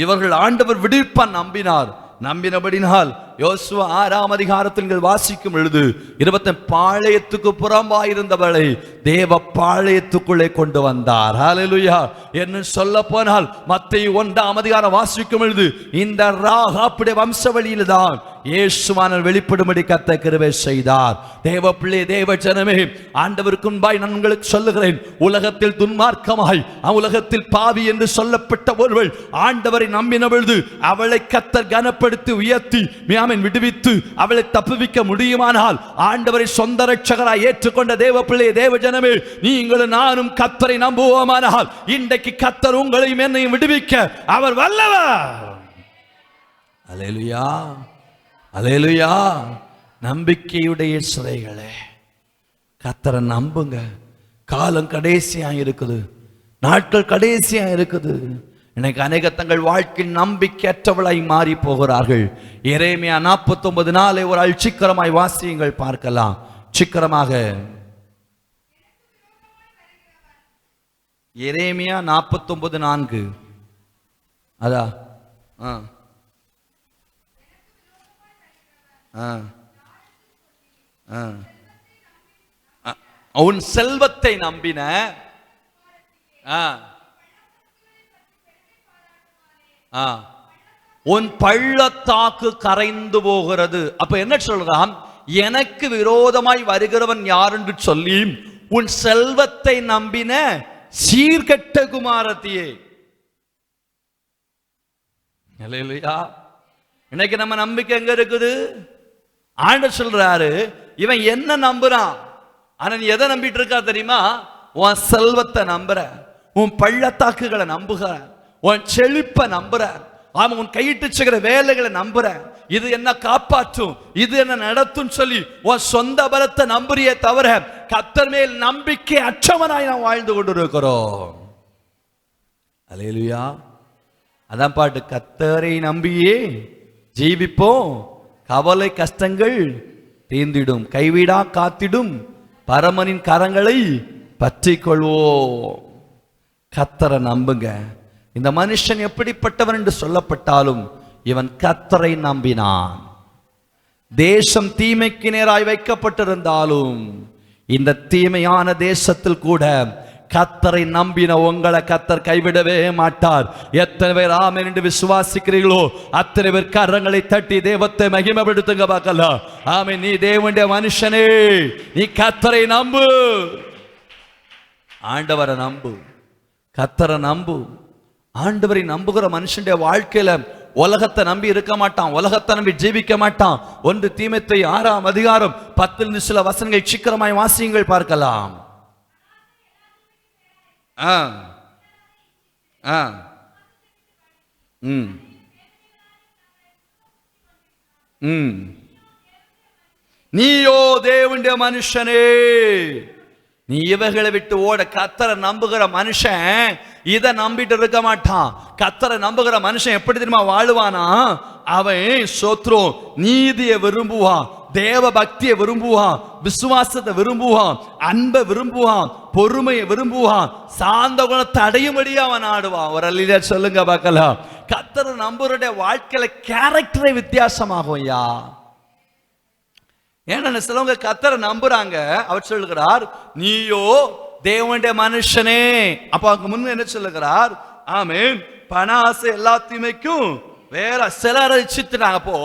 இவர்கள் ஆண்டவர் விடுவிப்பான் நம்பினார். நம்பினபடினால் யோசுவா 6ஆம் அதிகாரத்தில் வாசிக்கும் பொழுது, 20 பாளையத்துக்கு புறம்பாயிருந்தவளை தேவ பாளையத்துக்குள்ளே கொண்டு வந்தார். ஹல்லேலூயா. என்று சொல்ல போனால் மத்தேயு 1ஆம் அதிகாரம் வாசிக்கும் பொழுது, இந்த ராகாப்புடைய வம்சவழியில் தான் இயேசுவானவர் வெளிப்படும்படி கர்த்தர் கிருபை செய்தார். தேவ பிள்ளை, தேவ ஜனமே, ஆண்டவருக்கு முன்பாய் நான் உங்களுக்கு சொல்லுகிறேன், உலகத்தில் துன்மார்க்கமாய், உலகத்தில் பாவி என்று சொல்லப்பட்ட ஒருவள் ஆண்டவரை நம்பின பொழுது அவளை கர்த்தர் கனப்படுத்தி உயர்த்தி விடுவித்து அவளை தப்புவிக்க முடியுமானால், ஆண்டவரை சொந்த ரட்சகராய் ஏற்றுக்கொண்ட தேவ பிள்ளை, தேவ ஜனமே, நீங்களும் நானும் கர்த்தரை நம்புவோமானால் இன்றைக்கு கர்த்தர் உங்களையும் என்னையும் விடுவிக்க அவர் வல்லவர். அல்லேலூயா, அல்லேலூயா. நம்பிக்கையுடைய சிறைகளே, கர்த்தரை நம்புங்க. காலம் கடைசியா இருக்குது, நாட்கள் கடைசியா இருக்குது. இன்னைக்கு அநேக தங்கள் வாழ்க்கையில் நம்பிக்கையற்றவளாய் மாறி போகிறார்கள். எரேமியா 49:4 ஒரு ஆள் சீக்கிரமாய் வாசியுங்கள் பார்க்கலாம். சீக்கிரமாக எரேமியா 49:4. அதா ஆ ஆ உன் செல்வத்தை நம்பின உன் பள்ளத்தாக்கு கரைந்து போகிறது. அப்ப என்ன சொல்றான்? எனக்கு விரோதமாய் வருகிறவன் யார் என்று சொல்லி உன் செல்வத்தை நம்பின சீர்கெட்ட குமாரத்தியே. இன்னைக்கு நம்ம நம்பிக்கை எங்க இருக்குது? ஆண்டவர் சொல்றாரு, இவன் என்ன நம்புறான்? ஆனா நீ எதை நம்பிட்டு இருக்கா தெரியுமா? உன் செல்வத்தை நம்புற, உன் பள்ளத்தாக்குகளை நம்புகிற, உன் செழிப்பை நம்புற, ஆமா உன் கையிட்டு செய்கிற வேலைகளை நம்புற, இது என்ன காப்பாற்றும், இது என்ன நடத்தும் சொல்லி உன் சொந்த பலத்தை நம்புறியே தவிர கர்த்தர் மேல் நம்பிக்கை அற்றவனாய் நாம் வாழ்ந்து கொண்டிருக்கிறோம். அல்லேலூயா. அதான் பாட்டு, கர்த்தரை நம்பியே ஜீவிப்போம், கவலை கஷ்டங்கள் தீர்ந்திடும், கைவிடா காத்திடும் பரமனின் கரங்களை பற்றி கொள்வோம். கர்த்தரை நம்புங்க. இந்த மனுஷன் எப்படிப்பட்டவன் என்று சொல்லப்பட்டாலும் இவன் கர்த்தரை நம்பினான். தேசம் தீமைக்கு நேராய் வைக்கப்பட்டிருந்தாலும் இந்த தீமையான தேசத்தில் கூட கர்த்தரை நம்பின உங்களை கர்த்தர் கைவிடவே மாட்டார். எத்தனை பேர் ஆமென் என்று விசுவாசிக்கிறீர்களோ அத்தனை பேர் கரங்களை தட்டி தேவத்தை மகிமைப்படுத்துங்க பார்க்கலாம். ஆமென். நீ தேவனுடைய மனுஷனே, நீ கர்த்தரை நம்பு, ஆண்டவரை நம்பு, கர்த்தரை நம்பு. ஆண்டவரை நம்புகிற மனுஷனுடைய வாழ்க்கையில உலகத்தை நம்பி இருக்க மாட்டான், உலகத்தை நம்பி ஜீவிக்க மாட்டான். 1 தீமோத்தேயு 6ஆம் அதிகாரம் 10 சில வசனங்கள் சீக்கிரமாய் வாசியுங்கள் பார்க்கலாம். நீயோ தேவனுடைய மனுஷனே, நீ இவைகளை விட்டு ஓட. கர்த்தரை நம்புகிற மனுஷன் இதை நம்பிட்டு இருக்க மாட்டான். கர்த்தரை நம்புகிற மனுஷன் எப்படி தெரியுமா வாழுவானா? அவன் சோத்ரம் நீதியை விரும்புவான், தேவ பக்தியை விரும்புவான், விசுவாசத்தை விரும்புவான், அன்பை விரும்புவான், பொறுமையை விரும்புவான், சாந்த குணத்தை அடையும்படியா அவன் ஆடுவான். ஒரு அல்லேலூயா சொல்லுங்க பார்க்கலாம். கர்த்தரை நம்புறடைய வாழ்க்கையில கேரக்டரை வித்தியாசமாகும். ஐயா, ஏன்னா சிலவங்க கர்த்தரை நம்புறாங்க. அவர் சொல்லுகிறார், நீயோ தேவனுடைய மனுஷனே. அப்ப அவங்க முன்ன என்ன சொல்லுகிறார்? ஆமென். பண ஆசை எல்லா தீமைக்கும் வேற சிலர் ரசித்துட்டாங்க. அப்போ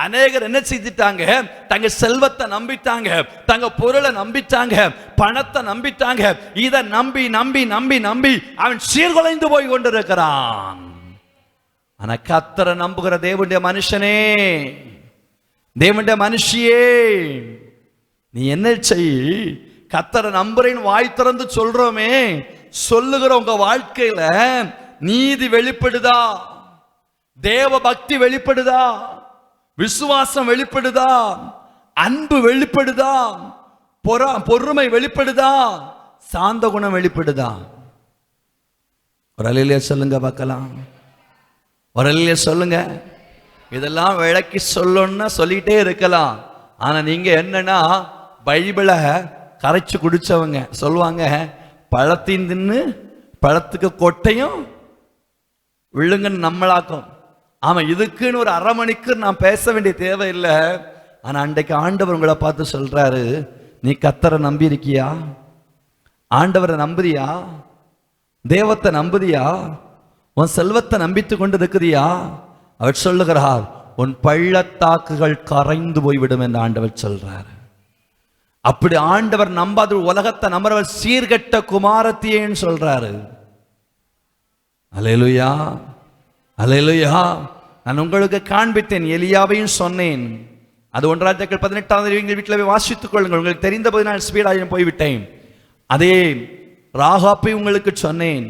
அநேகர் என்ன செய்துட்டாங்க? தங்க செல்வத்தை நம்பிட்டாங்க, தங்க பொருளை நம்பிட்டாங்க, பணத்தை நம்பிட்டாங்க. இதை நம்பி நம்பி நம்பி நம்பி அவன் சீர்குலைந்து போய் கொண்டிருக்கிறான். ஆனா கர்த்தரை நம்புகிற தேவனுடைய மனுஷனே, தேவனுடைய மனுஷியே, நீ என்ன செய்? கர்த்தரை நம்புறேன்னு வாய் திறந்து சொல்றோமே, சொல்லுகிற உங்க வாழ்க்கையில நீதி வெளிப்படுதா? தேவ பக்தி வெளிப்படுதா? விசுவாசம் வெளிப்படுதா? அன்பு வெளிப்படுதா? பொறுமை வெளிப்படுதா? சாந்த குணம் வெளிப்படுதா? ஒரு அல்லேலூயா சொல்லுங்க பார்க்கலாம். ஒரு அல்லேலூயா சொல்லுங்க. இதெல்லாம் விளக்கி சொல்லணும்னா சொல்லிட்டே இருக்கலாம். ஆனா நீங்க என்னன்னா பைபிளை கரைச்சு குடிச்சவங்க சொல்லுவாங்க, பழத்தையும் தின்னு பழத்துக்கு கொட்டையும் விழுங்கன்னு நம்மளாக்கும். ஆமா, இதுக்குன்னு ஒரு அரை மணிக்கு நான் பேச வேண்டிய தேவையில்லை. ஆனா அன்றைக்கு ஆண்டவர் உங்களை பார்த்து சொல்றாரு, நீ கர்த்தரை நம்பி இருக்கியா? ஆண்டவரை நம்புறியா? தேவத்தை நம்புறியா? உன் செல்வத்தை நம்பித்து கொண்டு இருக்கிறியா? அவர் சொல்லுகிறார், உன் பள்ளத்தாக்குகள் கரைந்து போய்விடும் என்று ஆண்டவர் சொல்றார். அப்படி ஆண்டவர் நம்பாத உலகத்தை நம்புறவர் சீர்கெட்ட குமாரத்தியேன்னு சொல்றாரு. அல்லேலூயா, அல்லேலூயா. நான் உங்களுக்கு காண்பித்தேன், எலியாவையும் சொன்னேன். அது 1 ராஜாக்கள் 18 எங்கள் வீட்டில் போய் வாசித்துக் கொள்ளுங்கள். உங்களுக்கு தெரிந்த போது நான் ஸ்பீடாக போய்விட்டேன். அதே ராகாப்பை உங்களுக்கு சொன்னேன்,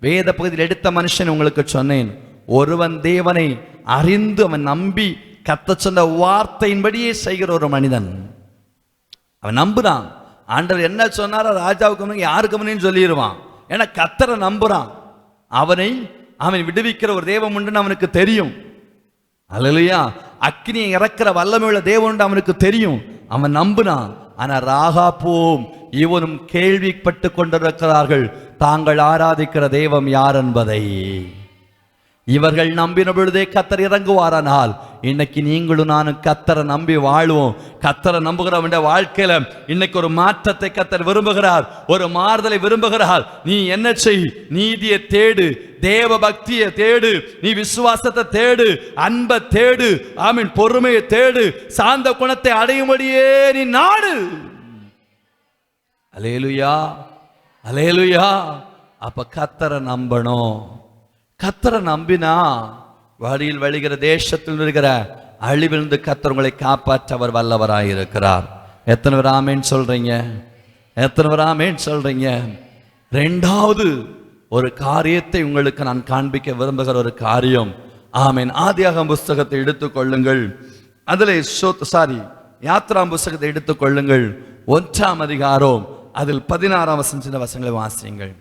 வேத பகுதியில் எடுத்த மனுஷன் உங்களுக்கு சொன்னேன். ஒருவன் தேவனை அறிந்து அவன் நம்பி கர்த்தர் சொன்ன வார்த்தையின்படியே செய்கிற ஒரு மனிதன், அவன் நம்புறான். ஆண்டவர் என்ன சொன்னாரோ ராஜாவுக்கு யாருக்கு சொல்லிடுவான். ஏன்னா கர்த்தரை நம்புறான். அவனை விடுவிக்கிற ஒரு தேவன் உண்டுன்னு அவனுக்கு தெரியும். அல்லேலூயா. அக்கினியை இறக்கிற வல்லமையுள்ள தேவன் உண்டு அவனுக்கு தெரியும். அவன் நம்புனான். ஆனா ராகாப்பும் இவனும் கேள்விப்பட்டு கொண்டிருக்கிறார்கள், தாங்கள் ஆராதிக்கிற தெய்வம் யார் என்பதை. இவர்கள் நம்பின பொழுதே கத்தர் இறங்குவாரானால் இன்னைக்கு நீங்களும் நானும் கத்தரை நம்பி வாழ்வோம். கத்தரை நம்புகிறவன் வாழ்க்கையில இன்னைக்கு ஒரு மாற்றத்தை கத்தர் விரும்புகிறார், ஒரு மாறுதலை விரும்புகிறார். நீ என்ன செய்? நீதியை தேடு, தேவ பக்தியை தேடு, நீ விசுவாசத்தை தேடு, அன்பை தேடு, ஆமீன், பொறுமையை தேடு, சாந்த குணத்தை அடையும்படியே நீ நாடு. அல்லேலூயா, அல்லேலூயா. அப்ப கத்தரை நம்பணும். கத்தரை நம்பினா வழியில் வழிகிற தேசத்தில் இருக்கிற அழிவிலிருந்து கத்தர் உங்களை காப்பாற்ற அவர் வல்லவராயிருக்கிறார். எத்தனை பேர் ஆமேன் சொல்றீங்க? எத்தனை பேர் ஆமேன் சொல்றீங்க? ரெண்டாவது ஒரு காரியத்தை உங்களுக்கு நான் காண்பிக்க விரும்புகிற ஒரு காரியம், ஆமேன், ஆதியாகமம் புஸ்தகத்தை எடுத்துக்கொள்ளுங்கள். அதில் யாத்ராம் புஸ்தகத்தை எடுத்துக்கொள்ளுங்கள். 1ஆம் அதிகாரம் அதில் 16ஆம் வசனம் சின்ன வசனங்களை வாசியுங்கள்.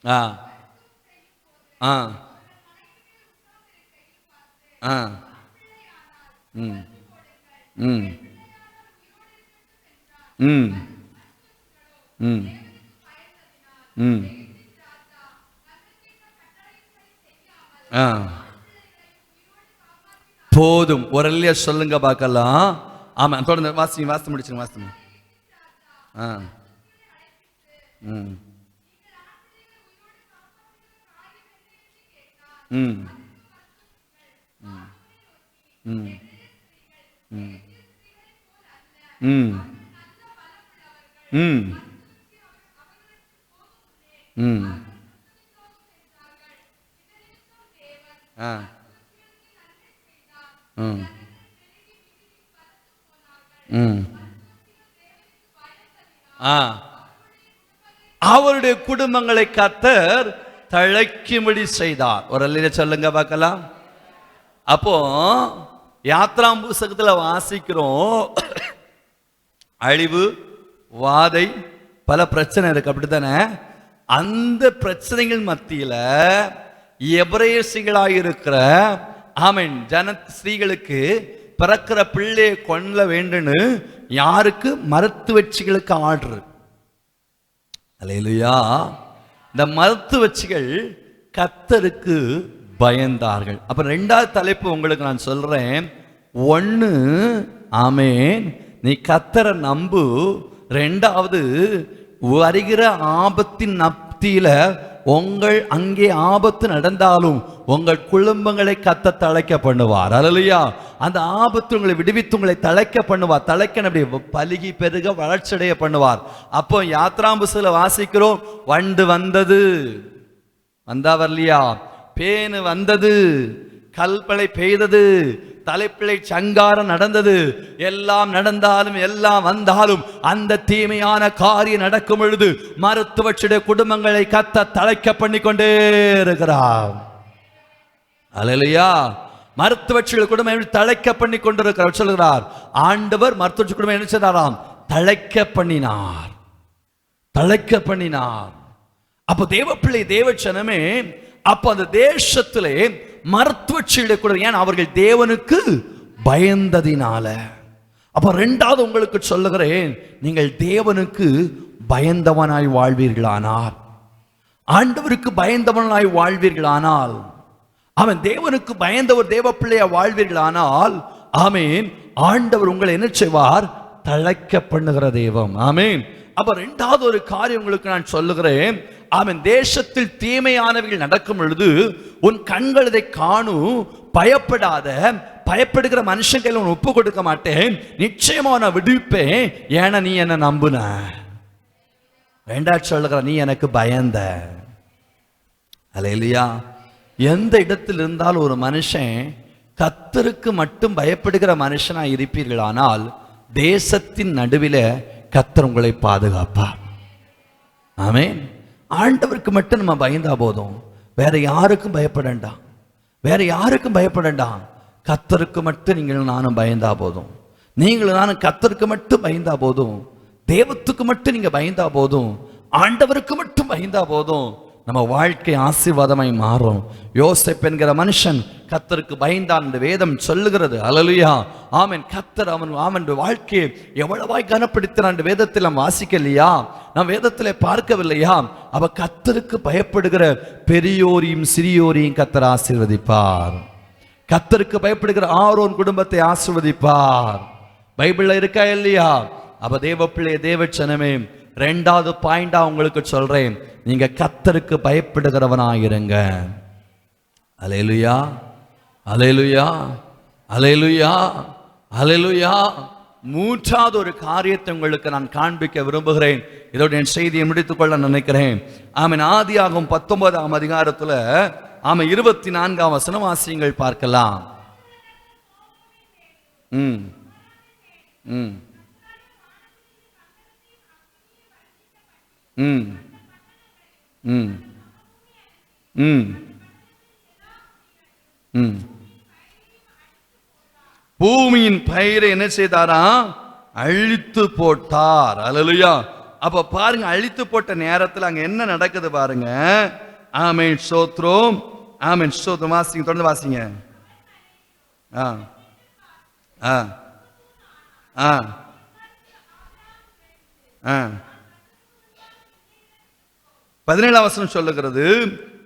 ஆ ஆ ஆ ம் ம் ம் ம் ம் ஆ போதும். ஒரு இல்லையா சொல்லுங்க பார்க்கலாம். ஆமா, தொடர்ந்து வாசி முடிச்சுங்க, வாசி. ஆ ம் ம் ம் ம் ம் ம் ம் ஆ ம் ம் ஆ அவருடைய குடும்பங்களை கத்தர் தழைக்கும்படி செய்தார். ஒரு அல்ல சொல்லுங்க பார்க்கலாம். அப்போ யாத்ராம் புஸ்தகத்தில் வாசிக்கிறோம், அழிவு, வாதை, பல பிரச்சனை இருக்கு, அப்படித்தானே? அந்த பிரச்சனைகள் மத்தியில எபிரேயர்களாயிருக்கிற ஆமீன் ஸ்திரீகளுக்கு பிறக்கிற பிள்ளையை கொள்ள வேண்டுன்னு யாருக்கு? மருத்துவச்சிகளுக்கு ஆர்டர். அல்லேலூயா. இந்த மருத்துவச்சிகள் கத்தருக்கு பயந்தார்கள். அப்ப ரெண்டாவது தலைப்பு உங்களுக்கு நான் சொல்றேன். ஒன்னு, ஆமேன், நீ கத்தரை நம்பு. ரெண்டாவது, வருகிற ஆபத்தின் மத்தியில உங்கள் அங்கே ஆபத்து நடந்தாலும் உங்கள் குடும்பங்களை கத்த தழைக்க பண்ணுவார். அல்லேலூயா. அந்த ஆபத்து உங்களை விடுவித்து உங்களை தழைக்க பண்ணுவார். தழைக்க அப்படி பலுகி பெருக வளர்ச்சியடைய பண்ணுவார். அப்போ யாத்ராம் புஸ்தகத்துல வாசிக்கிறோம், வண்டு வந்தது, வந்தா வரலையா? பேனு வந்தது, கல்மழை பெய்தது, தலைப்பிள்ளை சங்காரம் நடந்தது. எல்லாம் நடந்தாலும் எல்லாம் வந்தாலும் அந்த தீமையான காரியம் நடக்கும் பொழுது மருத்துவச்சுடைய குடும்பங்களை கத்த தழைக்க பண்ணி கொண்டே இருக்கிறார். அல்லேலூயா. மருத்துவச்சுடைய குடும்பம் தழைக்க பண்ணி கொண்டிருக்கிறார். சொல்லுகிறார் ஆண்டவர் மருத்துவ குடும்பம் என்ன செய்தாராம்? தழைக்க பண்ணினார், தழைக்க பண்ணினார். அப்போ தேவப்பிள்ளை தேவச்சனமே, அப்ப அந்த தேசத்திலே மருத்துவச்சியுடைய கூட, ஏன்? அவர்கள் தேவனுக்கு பயந்ததினால. அப்ப ரெண்டாவது உங்களுக்கு சொல்லுகிறேன், நீங்கள் தேவனுக்கு பயந்தவனாய் வாழ்வீர்களானால், ஆண்டவருக்கு பயந்தவனாய் வாழ்வீர்களானால், அவன் தேவனுக்கு பயந்தவர் தேவ பிள்ளையா வாழ்வீர்களானால், ஆமேன், ஆண்டவர் உங்களை என்ன செய்வார்? தழைக்க பண்ணுகிற தெய்வம். ஆமேன். அப்ப ரெண்டாவது ஒரு காரியம் உங்களுக்கு நான் சொல்லுகிறேன். அவன் தேசத்தில் தீமையானவர்கள் நடக்கும் பொழுது உன் கண்கள் இதை காணும், பயப்படாத. பயப்படுகிற மனுஷன் கையில் ஒப்பு கொடுக்க மாட்டேன், நிச்சயமா நான் விடுவிப்பேன். ஏன்னா நீ என்ன நம்புன. ரெண்டாவது சொல்லுகிற, நீ எனக்கு பயந்த. அல்லேலூயா. எந்த இடத்தில் இருந்தாலும் ஒரு மனுஷன் கர்த்தருக்கு மட்டும் பயப்படுகிற மனுஷனா இருப்பீர்களானால் தேசத்தின் நடுவில கர்த்தர் உங்களை பாதுகாப்பார். ஆமென். ஆண்டவருக்கு மட்டும் நம்ம பயந்தா போதும், வேற யாருக்கும் பயப்படண்டாம், வேற யாருக்கும் பயப்படண்டாம். கர்த்தருக்கு மட்டும் நீங்கள் நானும் பயந்தா போதும், நீங்களும் நானும் கர்த்தருக்கு மட்டும் பயந்தா போதும், தேவத்துக்கு மட்டும் நீங்க பயந்தா போதும், ஆண்டவருக்கு மட்டும் பயந்தா போதும், நம்ம வாழ்க்கை ஆசீர்வாதமாய் மாறும். யோசேப்பு என்கிற மனுஷன் கர்த்தருக்கு பயந்தான் என்று வேதம் சொல்லுகிறது. அல்லேலூயா. ஆமென். கர்த்தர் அவன் வாழ்க்கையை எவ்வளவாய் கனப்படுத்தினான் என்று வேதத்தில் நாம் வாசிக்கலையா? நாம் வேதத்திலே பார்க்கவில்லையா? அவ கர்த்தருக்கு பயப்படுகிற பெரியோரையும் சிறியோரையும் கர்த்தர் ஆசீர்வதிப்பார். கர்த்தருக்கு பயப்படுகிற ஆரோன் குடும்பத்தை ஆசீர்வதிப்பார். பைபிள்ல இருக்கா இல்லையா? அப்ப தேவ பிள்ளை, தேவச்சனமே, 2வது பாயிண்டா உங்களுக்கு சொல்றேன், நீங்க கர்த்தருக்கு பயப்படுகிறவனாயிருங்க. அல்லேலூயா, அல்லேலூயா, அல்லேலூயா, அல்லேலூயா. 3வது ஒரு காரியத்தை உங்களுக்கு நான் காண்பிக்க விரும்புகிறேன். இதோட என் செய்தியை முடித்துக் கொள்ள நினைக்கிறேன். ஆமென். ஆதியாகமம் 19ஆம் அதிகாரத்துல 24ஆம் வசனம் வாசியுங்கள், பார்க்கலாம். ம் ம் ம் ம் ம் ம் பூமியின் பயிரை என்ன செய்தாரா? அழித்து போட்டார். அல்லேலூயா. அப்ப பாருங்க, அழித்து போட்ட நேரத்தில் அங்க என்ன நடக்குது பாருங்க. ஆமென், ஸ்தோத்திரம், ஆமென், ஸ்தோத்திரம். வாசிங்க, தொடர்ந்து வாசிங்க. ஆ ஆ ஆ ஆ 17ஆம் வசனம் சொல்லுகிறது,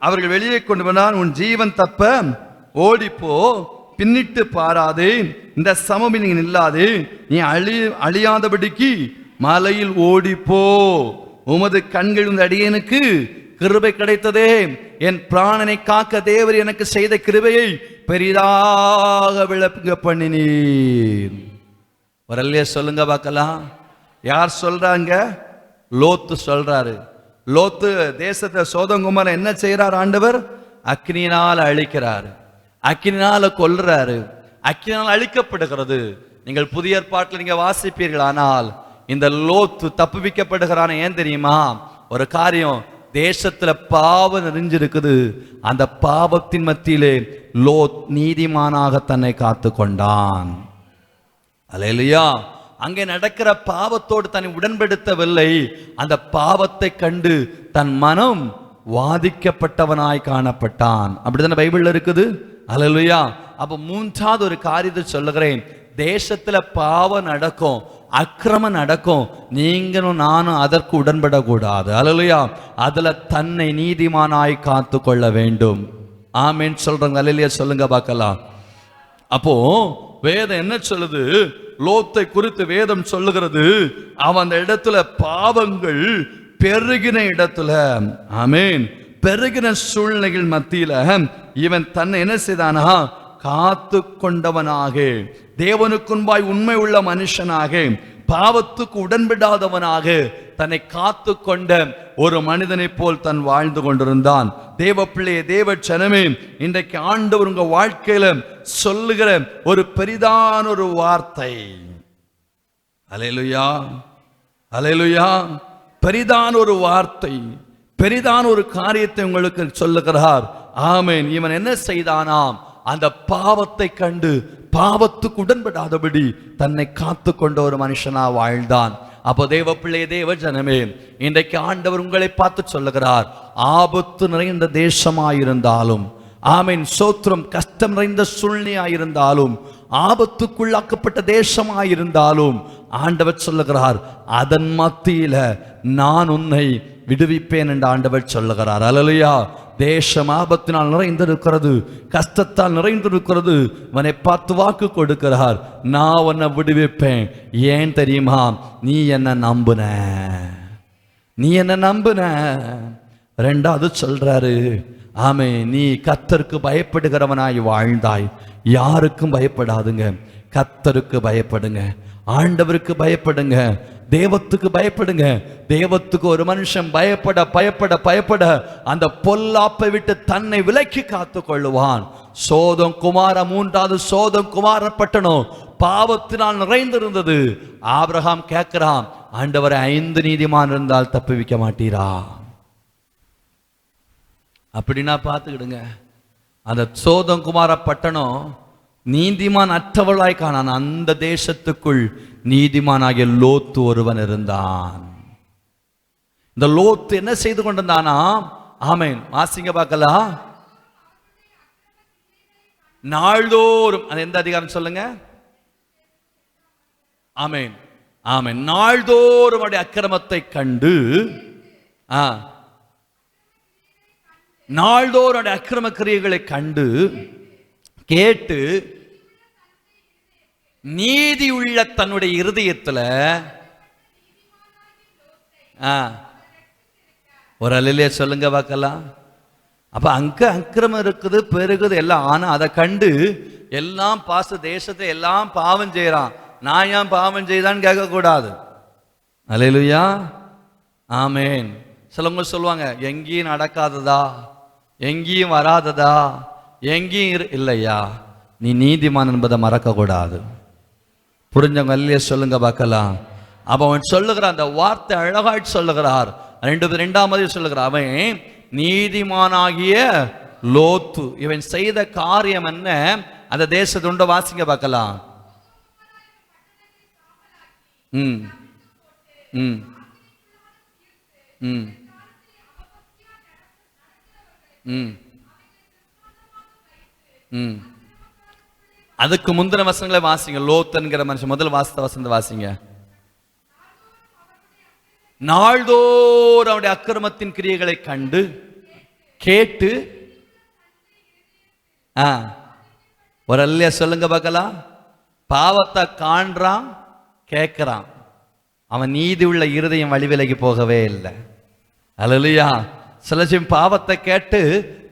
அவர்கள் வெளியே கொண்டு வந்தால், உன் ஜீவன் தப்ப ஓடிப்போ, பின்னிட்டு பாராதே, இந்த சமபி நீ நில்லாதே, நீ அழியாதபடிக்கு மலையில் ஓடிப்போ, உமது கண்கள் இந்த அடியனுக்கு கிருபை கிடைத்ததே, என் பிராணனை காக்க தேவர் எனக்கு செய்த கிருபையை பெரிதாக விளங்க பண்ணினீர். வரலையே, சொல்லுங்க பார்க்கலாம். யார் சொல்றாங்க? லோத்து சொல்றாரு. லோத்து தேசத்தை சோதங்குமார என்ன செய்யறார்? ஆண்டவர் அக்னியினால் அழிக்கிறார், அக்னியினால கொல்றாரு, அக்னியினால் அழிக்கப்படுகிறது. நீங்கள் புதிய ஏற்பாட்டில் நீங்க வாசிப்பீர்கள். ஆனால் இந்த லோத்து தப்புவிக்கப்படுகிறான். ஏன் தெரியுமா? ஒரு காரியம், தேசத்துல பாவம் நிறைஞ்சிருக்குது. அந்த பாவத்தின் மத்தியிலே லோத் நீதிமானாக தன்னை காத்து கொண்டான். அல்லேலூயா. அங்கே நடக்கிற பாவத்தோடு தன்னை உடன்படுத்தவில்லை. அந்த பாவத்தை கண்டு தன் மனம் வாதிக்கப்பட்டவனாய் காணப்பட்டான். அப்படித்தானே பைபிள்ல இருக்குது. அல்லேலூயா. அப்ப 3வது ஒரு காரியத்தை சொல்லுகிறேன். தேசத்துல பாவம் நடக்கும், அக்கிரமம் நடக்கும், நீங்களும் நானும் அதற்கு உடன்படக்கூடாது. அல்லேலூயா. அதுல தன்னை நீதிமானாய் காத்து கொள்ள வேண்டும். ஆமென் சொல்றங்க. அல்லேலூயா சொல்லுங்க பார்க்கலாம். அப்போ வேதம் என்ன சொல்லுது? லோத்தை குறித்து வேதம் சொல்லுகிறது, அவன் அந்த இடத்துல பாவங்கள் பெருகின இடத்துல, ஆமென், பெருகின சூழ்நிலைகள் மத்தியில இவன் தன்னை என்ன செய்தானா? காத்து கொண்டவனாக, தேவனுக்குன்பாய் உண்மை உள்ள மனுஷனாக, பாவத்துக்கு உடன்படாதவனாக தன்னை காத்து கொண்ட ஒரு மனிதனை போல் தன் வாழ்ந்து கொண்டிருந்தான். தேவ பிள்ளையே, தேவ ஜனமே, இன்றைக்கு ஆண்டவர் உங்க வாழ்க்கையில சொல்லுகிற ஒரு பெரிதான ஒரு வார்த்தை. அல்லேலூயா, அல்லேலூயா. பெரிதான ஒரு வார்த்தை, பெரிதான ஒரு காரியத்தை உங்களுக்கு சொல்லுகிறார். ஆமென். இவன் என்ன செய்தானாம்? அந்த பாவத்தை கண்டு பாவத்துக்கு உடன்படாதபடி தன்னை காத்து கொண்ட ஒரு மனுஷனா வாழ்ந்தான். அப்போ தேவ பிள்ளை, தேவ ஜனமே, இன்றைக்கு ஆண்டவர் உங்களை பார்த்து சொல்லுகிறார், ஆபத்து நிறைந்த தேசமாயிருந்தாலும், ஆமென், சோத்திரம், கஷ்டம் நிறைந்த சூழ்நிலையாயிருந்தாலும், ஆபத்துக்குள்ளாக்கப்பட்ட தேசமாயிருந்தாலும், ஆண்டவர் சொல்லுகிறார், அதன் மத்தியில நான் உன்னை விடுவிப்பேன் என்று ஆண்டவர் சொல்லுகிறார். அல்லேலூயா. தேசம் ஆபத்தினால் நிறைந்திருக்கிறது, கஷ்டத்தால் நிறைந்திருக்கிறது. அவனை பார்த்து வாக்கு கொடுக்கிறார், நான் உன்னை விடுவிப்பேன். ஏன் தெரியுமா? நீ என்ன நம்புன, நீ என்ன நம்புன. 2வது சொல்றாரு, ஆமே, நீ கர்த்தருக்கு பயப்படுகிறவனாய் வாழ்ந்தாய். யாருக்கும் பயப்படாதுங்க, கர்த்தருக்கு பயப்படுங்க, ஆண்டவருக்கு பயப்படுங்க, தேவத்துக்கு பயப்படுங்க. தேவத்துக்கு ஒரு மனுஷன் பயப்பட பயப்பட பயப்பட அந்த பொல்லாப்பை விட்டு தன்னை விலக்கி காத்து கொள்ளுவான். சோதம் குமார, 3வது சோதம் குமார பட்டணம் பாவத்தினால் நிறைந்திருந்தது. ஆபிரகாம் கேட்கிறான், ஆண்டவரை 5 நீதிமான் இருந்தால் தப்புவிக்க மாட்டீரா? அப்படின்னா பார்த்துக்கிடுங்க, அந்த சோதம் குமார பட்டணம் நீதிமான் அற்றவளாய் காணான். அந்த தேசத்துக்குள் நீதிமானாகிய லோத்து ஒருவன் இருந்தான். இந்த லோத்து என்ன செய்து கொண்டிருந்தானா? ஆமென், வாசிங்க பார்க்கலாம். நாள்தோறும், அது எந்த அதிகாரம் சொல்லுங்க? ஆமென், ஆமென். நாள்தோறும் அவருடைய அக்கிரமத்தை கண்டு, நாள்தோறும் அவருடைய அக்கிரம கிரியைகளை கண்டு கேட்டு நீதி உள்ள தன்னுடைய இருதயத்துல ஒரு அல்லேலூயா சொல்லுங்க பார்க்கலாம். அப்ப அங்க அக்கிரமம் இருக்குது, பெருகுது எல்லாம். ஆனா அதை கண்டு எல்லாம் தேசத்தை எல்லாம் பாவம் செய்யறான், நான் ஏன் பாவம் செய்தான்னு கேட்க கூடாது. அல்லேலூயா, ஆமென். சிலவங்க சொல்லுவாங்க, எங்கேயும் நடக்காததா, எங்கேயும் வராததா, எங்கேயும் இல்லையா, நீ நீதிமான் என்பதை மறக்க கூடாது. புரிஞ்சவங்க அல்லையே சொல்லுங்க பார்க்கலாம். அப்ப அவன் சொல்லுகிறான், அந்த வார்த்தை அழகாய் சொல்லுகிறார். 2 சொல்லுகிறார், அவன் நீதிமானாகிய லோத்து. இவன் செய்த காரியம் என்ன? அந்த தேசத்துண்ட வாசிங்க பார்க்கலாம். அதுக்கு முந்தின வசனங்களை வாசிங்க. லோத்துங்கிற மனுஷன் முதல் வசனத்தை வாசிங்க. நாள்தோறும் அவருடைய அக்கிரமத்தின் கிரியைகளை கண்டு கேட்டு, ஒரு அல்லையா சொல்லுங்க பார்க்கலாம். பாவத்தை காண்றான், கேட்கிறான். அவன் நீதி உள்ள இருதயம் வழிவிலகி போகவே இல்லை. அல்லேலூயா. சில பாவத்தை கேட்டு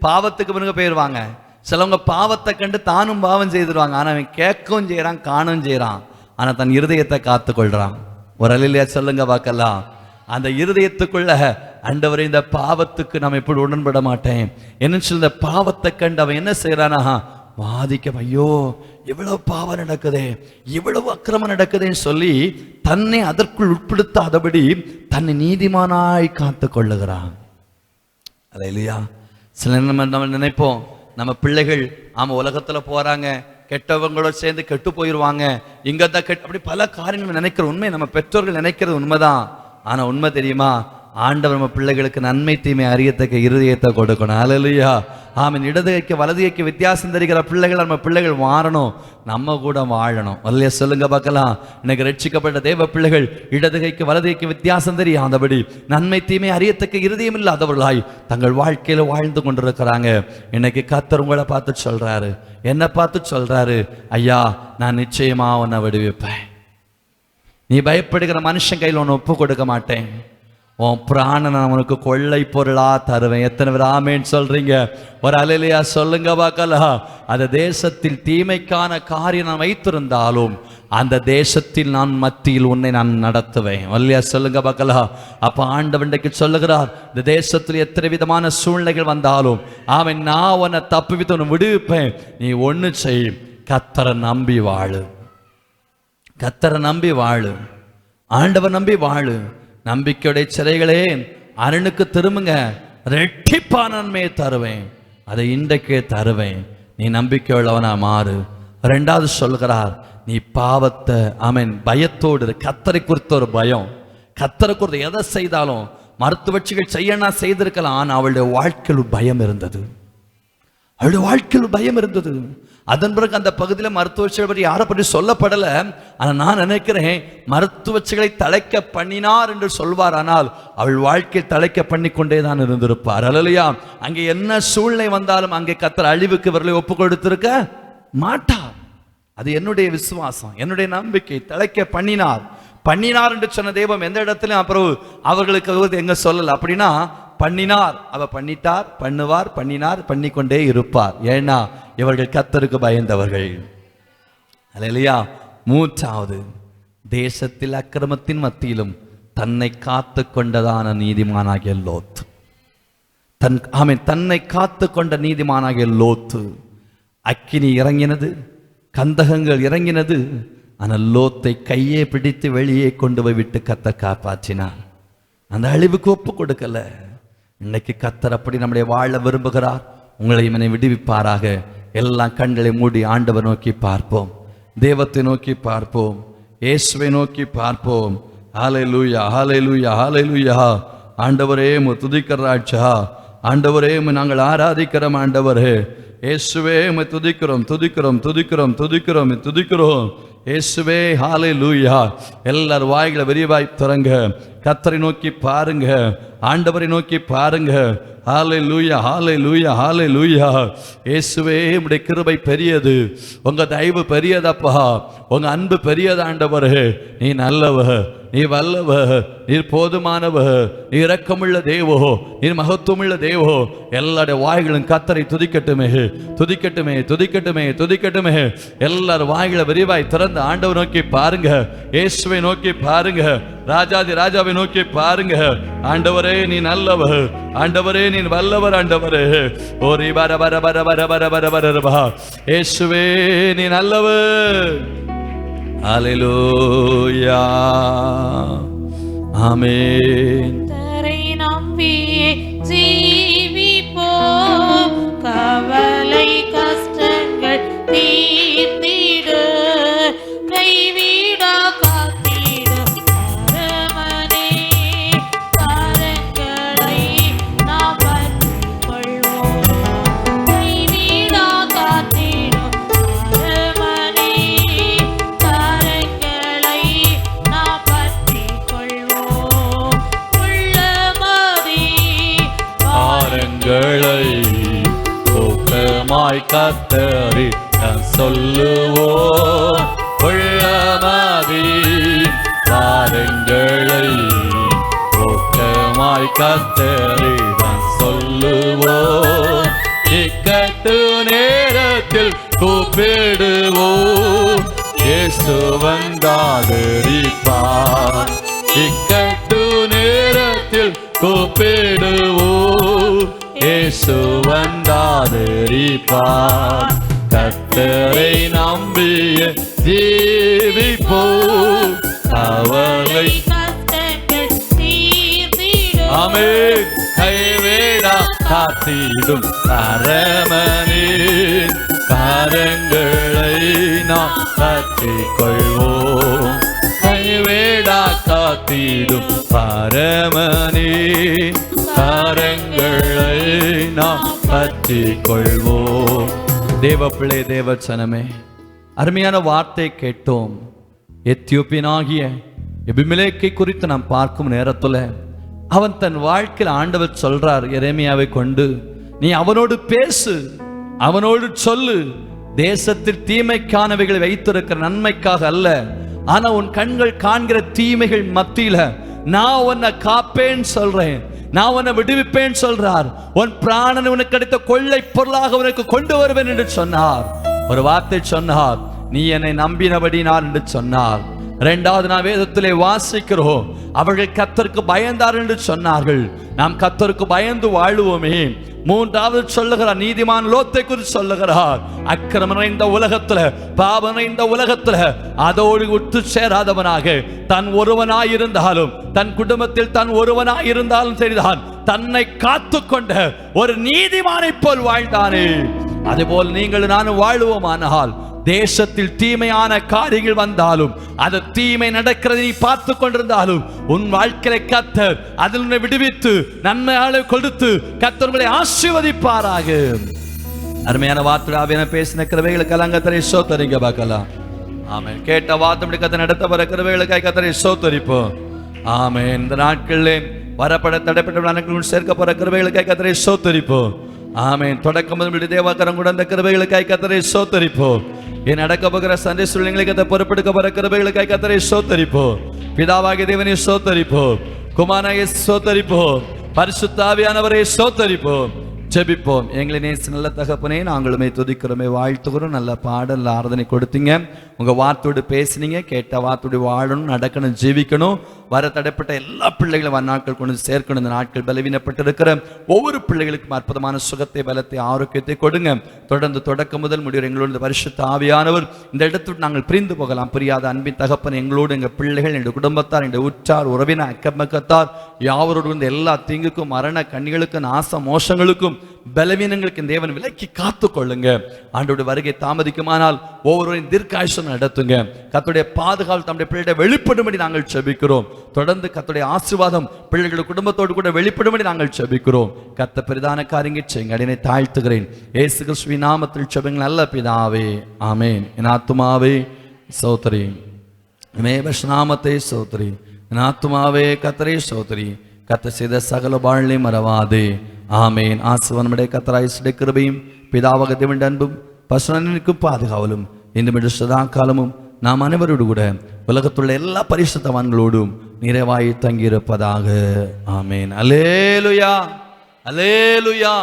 பாவத்துக்கு பிறகு போயிடுவாங்க. சிலவங்க பாவத்தை கண்டு தானும் பாவம் செய்திருவாங்க. ஆனா அவன் கேட்கவும் செய்யறான், காணவும் செய்யறான். ஆனா தன் இருதயத்தை காத்து கொள்றான். ஒரு அல்லேலூயா சொல்லுங்க பார்க்கலாம். அந்த இருதயத்துக்குள்ள, ஆண்டவரே இந்த பாவத்துக்கு நாம் எப்படி உடன்பட மாட்டேன் என்ன சொல்லி இந்த பாவத்தை கண்டு அவன் என்ன செய்யறானா, வாதிக்க, ஐயோ இவ்வளவு பாவம் நடக்குதே, இவ்வளவு அக்கிரமம் நடக்குதுன்னு சொல்லி தன்னை அதற்குள் உட்படுத்தாதபடி தன்னை நீதிமானாய் காத்து கொள்ளுகிறான். அல்லேலூயா. சில நம்ம நினைப்போம், நம்ம பிள்ளைகள் உலகத்துல போறாங்க, கெட்டவங்களோட சேர்ந்து கெட்டு போயிடுவாங்க, இங்கதான் அப்படி பல காரியங்கள் நினைக்கிற உண்மை, நம்ம பெற்றோர்கள் நினைக்கிறது உண்மைதான். ஆனா உண்மை தெரியுமா, ஆண்டவர் நம்ம பிள்ளைகளுக்கு நன்மை தீமை அறியத்தக்க இருதயத்தை கொடுக்கணும். அல்லேலூயா, ஆமென். இடது கைக்கு வலது கைக்கு வித்தியாசம் தெரிகிற பிள்ளைகள் நம்ம பிள்ளைகள் மாறணும், நம்ம கூட வாழணும். அல்லையா சொல்லுங்க பார்க்கலாம். இன்னைக்கு ரட்சிக்கப்பட்ட தேவ பிள்ளைகள் இடது கைக்கு வலது கைக்கு வித்தியாசம் தெரியாதபடி நன்மை தீமை அறியத்தக்க இருதயம் இல்லாதவர்களாய் தங்கள் வாழ்க்கையில வாழ்ந்து கொண்டிருக்கிறாங்க. இன்னைக்கு கர்த்தர் உங்களை பார்த்து சொல்றாரு, என்ன பார்த்து சொல்றாரு, ஐயா நான் நிச்சயமா உன்னை விடுவிப்பேன், நீ பயப்படுகிற மனுஷன் கையில் உன்னை ஒப்பு கொடுக்க மாட்டேன், உன் பிராணனை உனக்கு கொள்ளை பொருளா தருவேன். எத்தனை பேர் ஆமேன்னு சொல்றீங்க? ஒரு அல்லேலூயா சொல்லுங்க பார்க்கலாம். அந்த தேசத்தில் தீமைக்கான காரியம் நான் வைத்திருந்தாலும் அந்த தேசத்தில் நான் மத்தியில் உன்னை நான் நடத்துவேன். அல்லேலூயா சொல்லுங்க பார்க்கலாம். அப்ப ஆண்டவனுக்கு சொல்லுகிறார், இந்த தேசத்தில் எத்தனை விதமான சூழ்நிலைகள் வந்தாலும் அவன் நான் உன்னை தப்புவித்து உன்னை விடுவிப்பேன். நீ ஒண்ணு செய், கர்த்தரை நம்பி வாழு, கர்த்தரை நம்பி வாழு, ஆண்டவர் நம்பி வாழு. நம்பிக்கையுடைய சிறைகளே அரணுக்கு திரும்புங்க, ரெட்டிப்பான நன்மையை தருவேன், அதை இன்றைக்கே தருவேன், நீ நம்பிக்கையுள்ளவனா மாறு. 2வது சொல்கிறார், நீ பாவத்தை பயத்தோடு, கர்த்தரை குறித்த ஒரு பயம், கர்த்தரை குறித்த எதை செய்தாலும் மருத்துவச்சிகள் செய்யனா செய்திருக்கலாம், ஆனால் அவளுடைய வாழ்க்கையில் பயம் இருந்தது, அவளுடைய வாழ்க்கையில் பயம் இருந்தது. அதன் பிறகு அந்த பகுதியில் மருத்துவச்சிகளை பற்றி யாரை பற்றி சொல்லப்படலை. ஆனால் நான் நினைக்கிறேன், மருத்துவச்சிகளை தழைக்க பண்ணினார் என்று சொல்வார், ஆனால் அவள் வாழ்க்கையை தழைக்க பண்ணி கொண்டே தான் இருந்திருப்பார். அல்லேலூயா. அங்கே என்ன சூழ்நிலை வந்தாலும் அங்கே கர்த்தர் அழிவுக்கு இவர்களை ஒப்பு கொடுத்திருக்க மாட்டார். அது என்னுடைய விசுவாசம், என்னுடைய நம்பிக்கை. தழைக்க பண்ணினார் என்று சொன்ன தெய்வம் எந்த இடத்துலையும் அப்புறம் அவர்களுக்கு எங்க சொல்லல. அப்படின்னா பண்ணினார், அவ பண்ணிட்டார், பண்ணுவார், பண்ணினார், பண்ணிக்கொண்டே இருப்பார். ஏன்னா இவர்கள் கர்த்தருக்கு பயந்தவர்கள். அல்லேலூயா. 3வது, தேசத்தில் அக்கிரமத்தின் மத்தியிலும் தன்னை காத்து கொண்டதான நீதிமானாகிய லோத்து. தன்னை காத்து கொண்ட நீதிமானாகிய லோத்து. அக்கினி இறங்கினது, கந்தகங்கள் இறங்கினது, ஆனால் லோத்தை கையே பிடித்து வெளியே கொண்டு போய் விட்டு கர்த்தர் காப்பாற்றினார். அந்த அழிவுக்கு ஒப்பு கொடுக்கல. இன்னைக்கு கர்த்தர் அப்படி நம்முடைய வாழ விரும்புகிறார். உங்களை இவனை விடுவிப்பாராக. எல்லாம் கண்களை மூடி ஆண்டவர் நோக்கி பார்ப்போம், தேவத்தை நோக்கி பார்ப்போம், இயேசுவை நோக்கி பார்ப்போம். ஹல்லேலூயா, ஹல்லேலூயா, ஹல்லேலூயா. ஆண்டவரே துதிக்கிற ராஜா, ஆண்டவரே நாங்கள் ஆராதிக்கிறோம். ஆண்டவரே இயேசுவே உம்மை துதிக்கிறோம் துதிக்கிறோம் துதிக்கிறோம் துதிக்கிறோம் துதிக்கிறோம் இயேசுவே. ஹல்லேலூயா. எல்லார் வாய்களை விரிவாய் திறங்க, கர்த்தரை நோக்கி பாருங்க, ஆண்டவரை நோக்கி பாருங்க. ஹல்லேலூயா ஹல்லேலூயா ஹல்லேலூயா. இயேசுவே உம்முடைய கிருபை பெரியது, உங்க தயவு பெரியதப்பா, உங்க அன்பு பெரியது ஆண்டவரே. நீ நல்லவர், நீ வல்லவர், நீர் போதுமானவர், நீ இரக்கமுள்ள தேவோ, நீர் மகத்துவமுள்ள தேவோ. எல்லாருடைய வாய்களும் கர்த்தரை துதிக்கட்டுமே துதிக்கட்டுமே துதிக்கட்டுமே துதிக்கட்டுமே. எல்லாரும் வாய்களை விரிவாய் திறந்து ஆண்டவர் நோக்கி பாருங்க, இயேசுவை நோக்கி பாருங்க, ராஜாதி ராஜாவை நோக்கி பாருங்க. ஆண்டவரே நீ நல்லவர், ஆண்டவரே நீ வல்லவர், ஆண்டவரே ஓரி பர பர பர பர பர பர பர. இயேசுவே நீ நல்லவர். ஹல்லேலூயா. ஆமென். கர்த்தரை நம்பியே ஜீவிப்போம், கவலை கஷ்டங்கள் தீர்த்திடு, கைவிடா காத்திடு அரமனே. கரங்களை நாம் பற்றிக் கொள்வோம், கைவிடா காத்திடும் அரமனே. கரங்களை நாம் பற்றிக் கொள்வோம், உள்ளமதி பாரங்களை ஊக்கமாய் கர்த்தரை சொல்லுவோம். உள்ளமதி பாரங்களை ஊக்கமாய் கர்த்தரை சொல்லுவோம். இக்கட்டு நேரத்தில் கூப்பிடுவோம், இயேசு வந்தாதரிப்பார். இக்கட்டு நேரத்தில் கூப்பிடுவோம், இயேசு வந்தாதரிப்பார். கர்த்தரை நம்பிய ஜீவிப்போம், கவலை கஷ்டங்கள் தீர்த்திடு. ஆமென். கைவிடா காத்திடும் அரமனின் கரங்களை நாம் பற்றிக் கொள்வோம். கைவிடா காத்திடும் பரமனின் கரங்களை நாம் பற்றிக் கொள்வோம். தேவ பிள்ளை, தேவ சனமே, அருமையான வார்த்தை கேட்டோம். எத்தியோப்பியனாகிய எபிமெலேக்கை குறித்து நாம் பார்க்கும் நேரத்துல அவன் தன் வாழ்க்கையில் ஆண்டவர் சொல்றார் எரேமியாவை கொண்டு, நீ அவனோடு பேசு, அவனோடு சொல்லு, தேசத்தில் தீமைக்கானவைகளை வைத்திருக்கிற நன்மைக்காக அல்ல, ஆனா உன் கண்கள் காண்கிற தீமைகள் மத்தியில நான் உன்னை காப்பேன்னு சொல்றேன், நான் உன்னை விடுவிப்பேன் சொல்றார். உன் பிராணனை உனக்கு கிடைத்த கொள்ளை பொருளாக உனக்கு கொண்டு வருவேன் என்று சொன்னார். ஒரு வார்த்தை சொன்னார், நீ என்னை நம்பினபடி நான் என்று சொன்னார். இரண்டாவது நாம் வேதத்திலே வாசிக்கிறோம், அவர்கள் கர்த்தருக்கு பயந்தார் என்று சொன்னார்கள். நாம் கர்த்தருக்கு பயந்து வாழுவோமே. மூன்றாவது சொல்லுகிறார், நீதிமான் லோத்தை குறித்து சொல்லுகிறார். அக்கிரமம் நிறைந்த உலகத்துல, பாவம் நிறைந்த உலகத்துல அதோடு உற்று சேராதவனாக தன் ஒருவனாயிருந்தாலும், தன் குடும்பத்தில் தன் ஒருவனாயிருந்தாலும் சரிதான், தன்னை காத்து கொண்ட ஒரு நீதிமானை போல் வாழ்ந்தானே. அதுபோல் நீங்கள் நானும் வாழுவோமானால், தேசத்தில் தீமையான காரியங்கள் வந்தாலும், அது தீமை நடக்கிறது நீ பார்த்து கொண்டிருந்தாலும், உன் வாழ்க்கையை கர்த்தர் அதில் உன்னை விடுவித்து நன்மையாளை கொடுத்து கர்த்தர் உங்களை ஆசீர்வதிப்பாராக. அருமையான வார்த்தை பேசின கிருபைகளுக்கு கத்தரை சோத்தரிங்க பார்க்கலாம். ஆமென். கேட்ட வார்த்தை கத்த நடத்த வர கிருபைகளுக்காய் கத்தரை சோத்தரிப்போம். ஆமென். இந்த நாட்களிலே வரப்பட தடைப்பட்ட சேர்க்க போற கிருபைகளுக்காய் கத்தரை சோத்தரிப்போம். ஆமென். தொடக்கம் முதல் தேவாக்கரம் கூட அந்த கிருபைகளுக்காய் கத்தரை சோத்தரிப்போம். என் நடக்க போகிற சண்டை சூழ்நிலைகளை கத்த பொறுப்பெடுக்க போற கிருபைகளுக்காய் கத்தரை சோத்தரிப்போம். பிதாவாகிய தேவனை சோத்தரிப்போம், குமாரனை சோத்தரிப்போம், பரிசுத்த ஆவியானவரை சோத்தரிப்போம். ஜெபிப்போம். எங்களை நேச நல்ல தகப்பனே, நாங்களுமே துதிக்கிறோமே, வாழ்த்துக்கிறோம். நல்ல பாடல் ஆராதனை கொடுத்தீங்க, உங்க வார்த்தையோடு பேசினீங்க. கேட்ட வார்த்தையோடு வாழணும், நடக்கணும், ஜீவிக்கணும். வர தடைப்பட்ட எல்லா பிள்ளைகளும் நாட்கள் கொண்டு சேர்க்கணும். இந்த நாட்கள் பலவீனப்பட்டிருக்கிற ஒவ்வொரு பிள்ளைகளுக்கும் அற்புதமான சுகத்தை, பலத்தை, ஆரோக்கியத்தை கொடுங்க. தொடர்ந்து தொடக்கம் முதல் முடிவு எங்களோடு பரிசுத்த ஆவியானவர் இந்த இடத்துக்கு நாங்கள் பிரிந்து போகலாம். புரியாத அன்பின் தகப்பன் எங்களோடு, எங்கள் பிள்ளைகள், எங்கள் குடும்பத்தார், எங்கள் உற்றார் உறவினர் அக்கம்பக்கத்தார் யாவரோடு எல்லா தீங்குக்கும், மரண கண்ணிகளுக்கும், நாச மோசங்களுக்கும் பலவீனங்களுக்கு தேவன் விலக்கி காத்து கொள்ளுங்க. ஆண்டவருடைய வருகை தாமதிக்குமானால் ஒவ்வொருவரையும் தீர்க்காயுசம் நடத்துங்க. கர்த்தருடைய பாதுகாவல் தம்முடைய பிள்ளைகளை வெளிப்படும்படி நாங்கள் செபிக்கிறோம். தொடர்ந்து கர்த்தருடைய ஆசீர்வாதம் பிள்ளைகளுடைய குடும்பத்தோடு கூட வெளிப்படும்படி நாங்கள் செபிக்கிறோம். கர்த்தர் பெரிதான காரியங்களை செய்யுங்க. அடியேனை தாழ்த்துகிறேன். இயேசு கிறிஸ்துவின் நாமத்தில் செபிங்க நல்ல பிதாவே, ஆமென். என் ஆத்துமாவே ஸ்தோத்திரி, மேபஸ்நாமத்தை ஸ்தோத்திரி. என் ஆத்துமாவே கர்த்தரை ஸ்தோத்திரி. கர்த்தர் செய்த சகல வாழ்வை மறவாதே, ஆமென். ஆசீர்வாதமுடைய கர்த்தராகிய கிருபையும் பிதாவாகிய தேவனுடைய அன்பும் பரிசுத்தனிக்கும் பாதுகாவலும் இன்றும் சதா காலமும் நாம் அனைவரோடு கூட உலகத்துள்ள எல்லா பரிசுத்தவான்களோடும் நிறைவாய் தங்கியிருப்பதாக, ஆமென். அல்லேலூயா, அல்லேலூயா,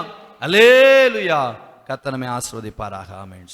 அல்லேலூயா. கர்த்தர் நம்மை ஆசீர்வதிப்பாராக, ஆமென்.